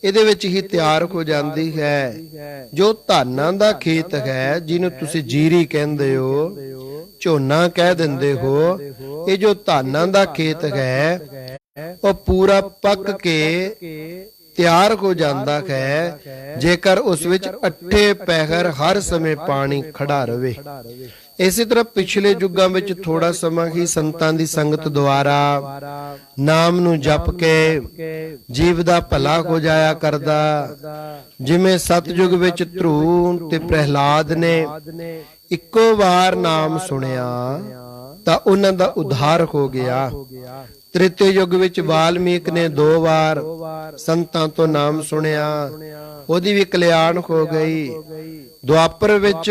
ਇਹਦੇ ਵਿੱਚ ਹੀ ਤਿਆਰ ਹੋ ਜਾਂਦੀ ਹੈ। ਜੋ ਧਾਨਾਂ ਦਾ ਖੇਤ ਹੈ, ਜਿਹਨੂੰ ਤੁਸੀਂ ਜੀਰੀ ਕਹਿੰਦੇ ਹੋ, ਝੋਨਾ ਕਹਿ ਦਿੰਦੇ ਹੋ, ਇਹ ਜੋ ਧਾਨਾਂ ਦਾ ਖੇਤ ਹੈ ਉਹ ਪੂਰਾ ਪੱਕ ਕੇ ਤਿਆਰ ਹੋ ਜਾਂਦਾ ਹੈ, ਜੇਕਰ ਉਸ ਵਿੱਚ 8 ਪਹਿਰ ਹਰ ਸਮੇਂ ਪਾਣੀ ਖੜਾ ਰਵੇ। ਇਸੇ ਤਰ੍ਹਾਂ ਪਿਛਲੇ ਯੁੱਗਾਂ ਵਿੱਚ ਥੋੜਾ ਸਮਾਂ ਹੀ ਸੰਤਾਂ ਦੀ ਸੰਗਤ ਦੁਆਰਾ ਨਾਮ ਨੂੰ ਜਪ ਕੇ ਜੀਵ ਦਾ ਭਲਾ ਹੋ ਜਾਇਆ ਕਰਦਾ। ਜਿਵੇਂ ਸਤਯੁਗ ਵਿੱਚ ਧਰੂ ਤੇ ਪ੍ਰਹਿਲਾਦ ਨੇ ਇੱਕੋ ਵਾਰ ਨਾਮ ਸੁਣਿਆ ਤਾਂ ਉਹਨਾਂ ਦਾ ਉਧਾਰ ਹੋ ਗਿਆ। ਤ੍ਰੇਤੇ ਯੁੱਗ ਵਿੱਚ ਵਾਲਮੀਕ ਨੇ 2 ਵਾਰ ਸੰਤਾਂ ਤੋਂ ਨਾਮ ਸੁਣਿਆ, ਉਹਦੀ ਵੀ ਕਲਿਆਣ ਹੋ ਗਈ। ਦੁਆਪਰ ਵਿੱਚ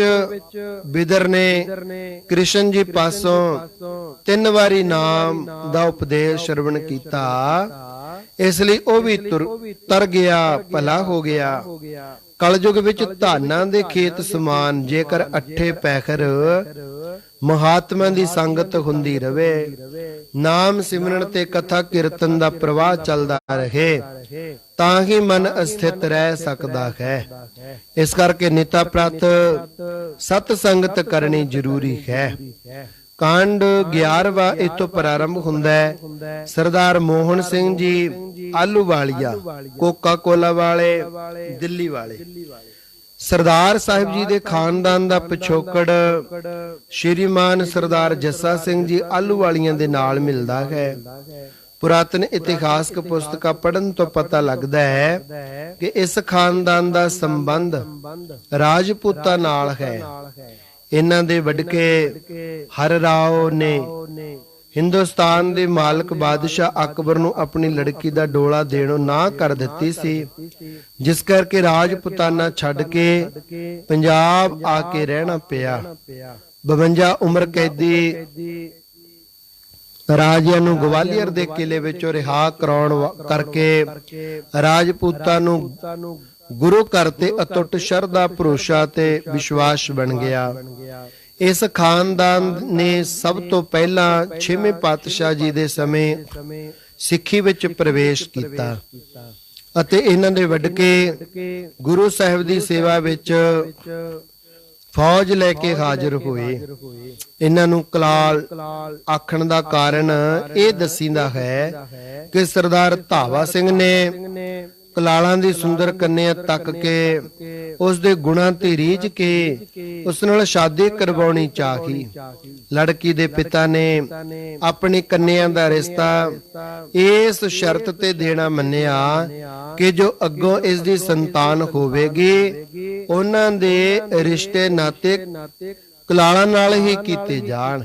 ਬਿਦਰ ਨੇ ਕ੍ਰਿਸ਼ਨ ਜੀ ਪਾਸੋਂ 3 ਵਾਰੀ ਨਾਮ ਦਾ ਉਪਦੇਸ਼ ਸ਼ਰਵਣ ਕੀਤਾ, ਇਸ ਲਈ ਉਹ ਵੀ ਤਰ ਗਿਆ, ਭਲਾ ਹੋ ਗਿਆ। ਕਲਯੁਗ ਵਿੱਚ ਧਾਨਾਂ ਦੇ ਖੇਤ ਸਮਾਨ ਜੇਕਰ 8 ਪੈਖਰ ਮਹਾਤਮਾ ਦੀ ਸੰਗਤ ਹੁੰਦੀ ਰਵੇ, ਨਾਮ ਸਿਮਰਨ ਤੇ ਕਥਾ ਕੀਰਤਨ ਦਾ ਪ੍ਰਵਾਹ ਚੱਲਦਾ ਰਹੇ, ਤਾਂ ਹੀ ਮਨ ਅਸਥਿਤ ਰਹਿ ਸਕਦਾ ਹੈ। ਇਸ ਕਰਕੇ ਨਿਤਾ ਪ੍ਰਤ ਸਤ ਸੰਗਤ ਕਰਨੀ ਜ਼ਰੂਰੀ ਹੈ। ਕਾਂਡ 11ਵਾਂ ਇਤੋਂ ਪ੍ਰਾਰੰਭ ਹੁੰਦਾ ਹੈ। ਸਰਦਾਰ ਮੋਹਨ ਸਿੰਘ ਜੀ ਆਲੂਵਾਲੀਆ, ਕੋਕਾ ਕੋਲਾ ਵਾਲੇ, ਦਿੱਲੀ ਵਾਲੇ। ਸਰਦਾਰ ਸਾਹਿਬ ਜੀ ਦੇ ਖਾਨਦਾਨ ਦਾ ਪਿਛੋਕੜ ਸ਼੍ਰੀਮਾਨ ਸਰਦਾਰ ਜੱਸਾ ਸਿੰਘ ਜੀ ਆਲੂਵਾਲੀਆਂ ਦੇ ਨਾਲ ਮਿਲਦਾ ਹੈ। ਪੁਰਾਤਨ ਇਤਿਹਾਸਕ ਪੁਸਤਕਾਂ ਪੜ੍ਹਨ ਤੋਂ ਪਤਾ ਲੱਗਦਾ ਹੈ ਕਿ ਇਸ ਖਾਨਦਾਨ ਦਾ ਸੰਬੰਧ ਰਾਜਪੂਤਾਂ ਨਾਲ ਹੈ। ਇਹਨਾਂ ਦੇ ਵਡਕੇ ਹਰ ਰਾਓ ਨੇ ਹਿੰਦੁਸਤਾਨ ਦੇ ਮਾਲਕ ਬਾਦਸ਼ਾਹ ਅਕਬਰ ਨੂੰ ਆਪਣੀ ਲੜਕੀ ਦਾ ਡੋਲਾ ਦੇਣੋਂ ਨਾ ਕਰ ਦਿੱਤੀ ਸੀ, ਜਿਸ ਕਰਕੇ ਰਾਜਪੂਤਾਨਾ ਛੱਡ ਕੇ ਪੰਜਾਬ ਆ ਕੇ ਰਹਿਣਾ ਪਿਆ। 52 ਉਮਰ ਕੈਦੀ ਰਾਜਿਆਂ ਨੂੰ ਗਵਾਲੀਅਰ ਦੇ ਕਿਲੇ ਵਿੱਚੋਂ ਰਿਹਾ ਕਰਾਉਣ ਕਰਕੇ ਰਾਜਪੂਤਾਂ ਨੂੰ ਗੁਰੂ ਘਰ ਤੇ ਅਟੁੱਟ ਸ਼ਰਧਾ, ਭਰੋਸਾ ਤੇ ਵਿਸ਼ਵਾਸ ਬਣ ਗਿਆ। ਇਸ ਖਾਨਦਾਨ ਨੇ ਸਭ ਤੋਂ ਪਹਿਲਾਂ 6ਵੇਂ ਪਾਤਸ਼ਾਹ ਜੀ ਦੇ ਸਮੇਂ ਸਿੱਖੀ ਵਿੱਚ ਪ੍ਰਵੇਸ਼ ਕੀਤਾ ਅਤੇ ਇਹਨਾਂ ਦੇ ਵਡਕੇ ਗੁਰੂ ਸਾਹਿਬ ਦੀ ਸੇਵਾ ਵਿੱਚ ਫੌਜ ਲੈ ਕੇ ਹਾਜ਼ਰ ਹੋਏ। ਇਹਨਾਂ ਨੂੰ ਕਲਾਲ ਆਖਣ ਦਾ ਕਾਰਨ ਇਹ ਦੱਸੀਦਾ ਹੈ ਕਿ ਸਰਦਾਰ ਧਾਵਾ ਸਿੰਘ ਨੇ ਕਲਾਲਾਂ ਦੀ ਸੁੰਦਰ ਕੰਨਿਆ ਤੱਕ ਕੇ ਉਸ ਦੇ ਗੁਣਾਂ ਤੇ ਰੀਝ ਕੇ ਉਸ ਨਾਲ ਸ਼ਾਦੀ ਕਰਵਾਉਣੀ ਚਾਹੀ। ਲੜਕੀ ਦੇ ਪਿਤਾ ਨੇ ਆਪਣੀ ਕੰਨਿਆ ਦਾ ਰਿਸ਼ਤਾ ਇਸ ਸ਼ਰਤ ਤੇ ਦੇਣਾ ਮੰਨਿਆ ਕਿ ਜੋ ਅੱਗੋਂ ਇਸ ਦੀ ਸੰਤਾਨ ਹੋਵੇਗੀ, ਉਹਨਾਂ ਦੇ ਰਿਸ਼ਤੇ ਨਾਤੇ ਕਲਾਲਾਂ ਨਾਲ ਹੀ ਕੀਤੇ ਜਾਣ।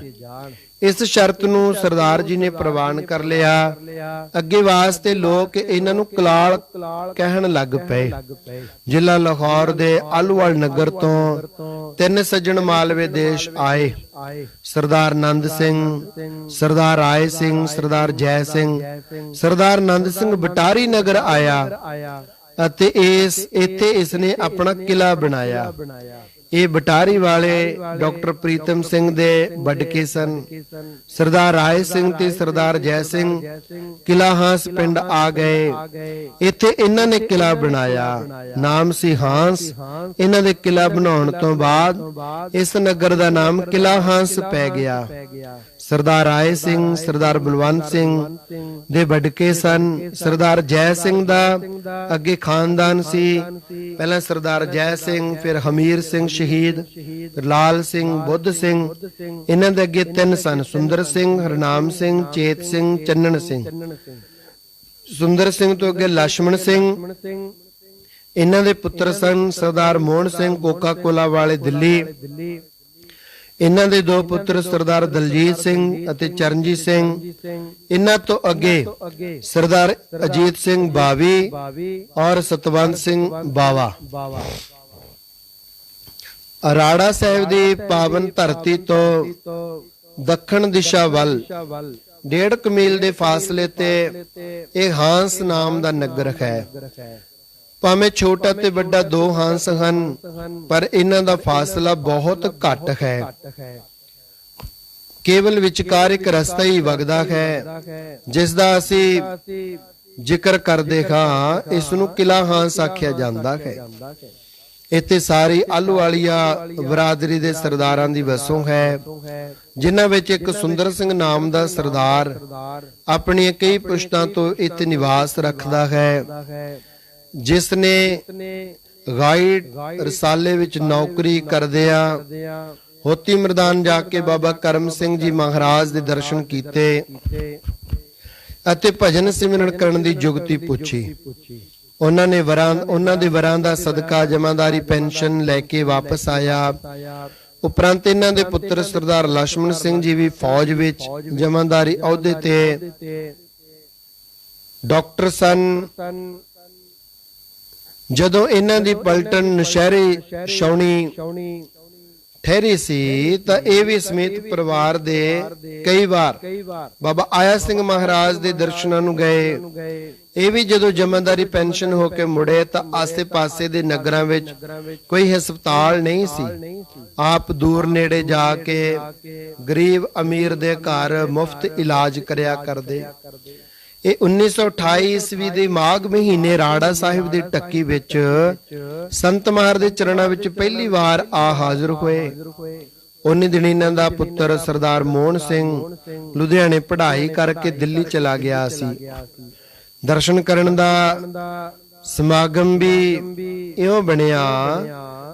ਇਸ ਸ਼ਰਤ ਨੂੰ ਸਰਦਾਰ ਜੀ ਨੇ ਪ੍ਰਵਾਨ ਕਰ ਲਿਆ। ਅੱਗੇ ਵਾਸਤੇ ਲੋਕ ਇਹਨਾਂ ਨੂੰ ਕਲਾਲ ਕਹਿਣ ਲੱਗ ਪਏ। ਜ਼ਿਲ੍ਹਾ ਲਾਹੌਰ ਦੇ ਆਲੂਵਾਲ ਨਗਰ ਤੋਂ 3 ਸੱਜਣ ਮਾਲਵੇ ਦੇਸ਼ ਆਏ। ਸਰਦਾਰ ਨੰਦ ਸਿੰਘ, ਸਰਦਾਰ ਰਾਏ ਸਿੰਘ, ਸਰਦਾਰ ਜੈ ਸਿੰਘ। ਸਰਦਾਰ ਨੰਦ ਸਿੰਘ ਬਟਾਰੀ ਨਗਰ ਆਇਆ ਅਤੇ ਇੱਥੇ ਇਸਨੇ ਆਪਣਾ ਕਿਲਾ ਬਣਾਇਆ। ਇਹ ਬਟਾਰੀ ਵਾਲੇ ਡਾਕਟਰ ਪ੍ਰੀਤਮ ਸਿੰਘ ਦੇ ਵਡਕੇ ਸਨ। ਸਰਦਾਰ ਰਾਏ ਸਿੰਘ ਤੇ ਸਰਦਾਰ ਜੈ ਸਿੰਘ ਕਿਲਾ ਹਾਂਸ ਪਿੰਡ ਆ ਗਏ। ਇੱਥੇ ਇਹਨਾਂ ਨੇ ਕਿਲਾ ਬਣਾਇਆ, ਨਾਮ ਸੀ ਹਾਂਸ। ਇਹਨਾਂ ਦੇ ਕਿਲਾ ਬਣਾਉਣ ਤੋਂ ਬਾਅਦ ਇਸ ਨਗਰ ਦਾ ਨਾਮ ਕਿਲਾ ਹਾਂਸ ਪੈ ਗਿਆ। ਸਰਦਾਰ ਰਾਏ ਸਿੰਘ ਸਰਦਾਰ ਬਲਵੰਤ ਸਿੰਘ ਦੇ ਵਡਕੇ ਸਨ। ਸਰਦਾਰ ਜੈ ਸਿੰਘ ਦਾ ਅੱਗੇ ਖਾਨਦਾਨ ਸੀ। ਪਹਿਲਾਂ ਸਰਦਾਰ ਜੈ ਸਿੰਘ, ਫਿਰ ਹਮੀਰ ਸਿੰਘ ਸ਼ਹੀਦ, ਲਾਲ ਸਿੰਘ, ਬੁੱਧ ਸਿੰਘ। ਇਹਨਾਂ ਦੇ ਅੱਗੇ 3 ਸਨ, ਸੁੰਦਰ ਸਿੰਘ, ਹਰਨਾਮ ਸਿੰਘ, ਚੇਤ ਸਿੰਘ, ਚੰਨਣ ਸਿੰਘ। ਸੁੰਦਰ ਸਿੰਘ ਤੋਂ ਅੱਗੇ ਲక్ష్మణ ਸਿੰਘ। ਇਹਨਾਂ ਦੇ ਪੁੱਤਰ ਸਨ ਸਰਦਾਰ ਮੋਹਨ ਸਿੰਘ ਕੋਕਾ ਕੋਲਾ ਵਾਲੇ ਦਿੱਲੀ। ਇਹਨਾਂ ਦੇ ਦੋ ਪੁੱਤਰ ਸਰਦਾਰ ਦਲਜੀਤ ਸਿੰਘ ਅਤੇ ਚਰਨਜੀਤ ਸਿੰਘ। ਇਹਨਾਂ ਤੋਂ ਅੱਗੇ ਸਰਦਾਰ ਅਜੀਤ ਸਿੰਘ ਬਾਵੀ ਔਰ ਸਤਵੰਤ ਸਿੰਘ ਬਾਵਾ। ਅਰਾੜਾ ਸਾਹਿਬ ਦੀ ਪਾਵਨ ਧਰਤੀ ਤੋਂ ਦੱਖਣ ਦਿਸ਼ਾ ਵੱਲ 1.5 ਮੀਲ ਦੇ ਫਾਸਲੇ ਤੇ ਇਹ ਹਾਂਸ ਨਾਮ ਦਾ ਨਗਰ ਹੈ। ਭਾਵੇਂ ਛੋਟਾ ਤੇ ਵੱਡਾ ਦੋ ਹਾਂਸ ਹਨ, ਪਰ ਇਹਨਾਂ ਦਾ ਫਾਸਲਾ ਬਹੁਤ ਘੱਟ ਹੈ। ਕੇਵਲ ਵਿਚਕਾਰ ਇੱਕ ਰਸਤਾ ਹੀ ਵਗਦਾ ਹੈ, ਜਿਸ ਦਾ ਅਸੀਂ ਜ਼ਿਕਰ ਕਰਦੇ ਹਾਂ। ਇਸ ਨੂੰ ਕਿਲਾ ਹਾਂਸ ਆਖਿਆ ਜਾਂਦਾ ਹੈ। ਇੱਥੇ ਸਾਰੀ ਆਹਲੂਵਾਲੀਆ ਬਰਾਦਰੀ ਦੇ ਸਰਦਾਰਾਂ ਦੀ ਵਸੋਂ ਹੈ, ਜਿਨ੍ਹਾਂ ਵਿੱਚ ਇੱਕ ਸੁੰਦਰ ਸਿੰਘ ਨਾਮ ਦਾ ਸਰਦਾਰ ਆਪਣੀਆਂ ਕਈ ਪੁਸ਼ਤਾਂ ਤੋਂ ਇੱਥੇ ਨਿਵਾਸ ਰੱਖਦਾ ਹੈ, ਜਿਸ ਨੇ ਗਾਈਡ ਰਸਾਲੇ ਵਿੱਚ ਨੌਕਰੀ ਕਰਦਿਆਂ ਹੋਤੀ ਮੈਦਾਨ ਜਾ ਕੇ ਬਾਬਾ ਕਰਮ ਸਿੰਘ ਜੀ ਮਹਾਰਾਜ ਦੇ ਦਰਸ਼ਨ ਕੀਤੇ ਅਤੇ ਭਜਨ ਸਿਮਰਨ ਕਰਨ ਦੀ ਜੁਗਤੀ ਪੁੱਛੀ। ਉਹਨਾਂ ਦੇ ਵਰਾਂ ਦਾ ਸਦਕਾ ਜਮਾਦਾਰੀ ਪੈਨਸ਼ਨ ਲੈ ਕੇ ਵਾਪਸ ਆਇਆ। ਉਪਰੰਤ ਇਹਨਾਂ ਦੇ ਪੁੱਤਰ ਸਰਦਾਰ ਲక్ష్మణ ਸਿੰਘ ਜੀ ਵੀ ਫੌਜ ਵਿੱਚ ਜਮਾਦਾਰੀ ਅਹੁਦੇ ਤੇ ਡਾਕਟਰ ਸਨ। ਜਦੋਂ ਇਹਨਾਂ ਦੀ ਪਲਟਨ ਨਸ਼ਹਿਰੇ ਛਾਉਣੀ ਠਹਿਰੀ ਸੀ ਤਾਂ ਇਹ ਵੀ ਸਮੇਤ ਪਰਿਵਾਰ ਦੇ ਕਈ ਵਾਰ ਬਾਬਾ ਆਇਆ ਸਿੰਘ ਮਹਾਰਾਜ ਦੇ ਦਰਸ਼ਨਾਂ ਨੂੰ ਗਏ। ਇਹ ਵੀ ਜਦੋਂ ਜਮਾਦਾਰੀ ਪੈਨਸ਼ਨ ਹੋ ਕੇ ਮੁੜੇ ਤਾਂ ਆਸੇ-ਪਾਸੇ ਦੇ ਨਗਰਾਂ ਵਿੱਚ ਕੋਈ ਹਸਪਤਾਲ ਨਹੀਂ ਸੀ। ਆਪ ਦੂਰ ਨੇੜੇ ਜਾ ਕੇ ਗਰੀਬ ਅਮੀਰ ਦੇ ਘਰ ਮੁਫਤ ਇਲਾਜ ਕਰਿਆ ਕਰਦੇ। ਇਹ 1928 ਈਸਵੀ ਦੇ ਮਾਘ ਮਹੀਨੇ ਰਾੜਾ ਸਾਹਿਬ ਦੀ ਟੱਕੀ ਵਿੱਚ ਸੰਤ ਮਹਾਰ ਦੇ ਚਰਨਾਂ ਵਿੱਚ ਪਹਿਲੀ ਵਾਰ ਆ ਹਾਜ਼ਰ ਹੋਏ। ਉਨੀ ਦਿਨ ਇਹਨਾਂ ਦਾ ਪੁੱਤਰ ਸਰਦਾਰ ਮੋਹਨ ਸਿੰਘ ਲੁਧਿਆਣੇ ਪੜ੍ਹਾਈ ਕਰਕੇ ਦਿੱਲੀ ਚਲਾ ਗਿਆ ਸੀ। ਦਰਸ਼ਨ ਕਰਨ ਦਾ ਸਮਾਗਮ ਵੀ ਇਉਂ ਬਣਿਆ।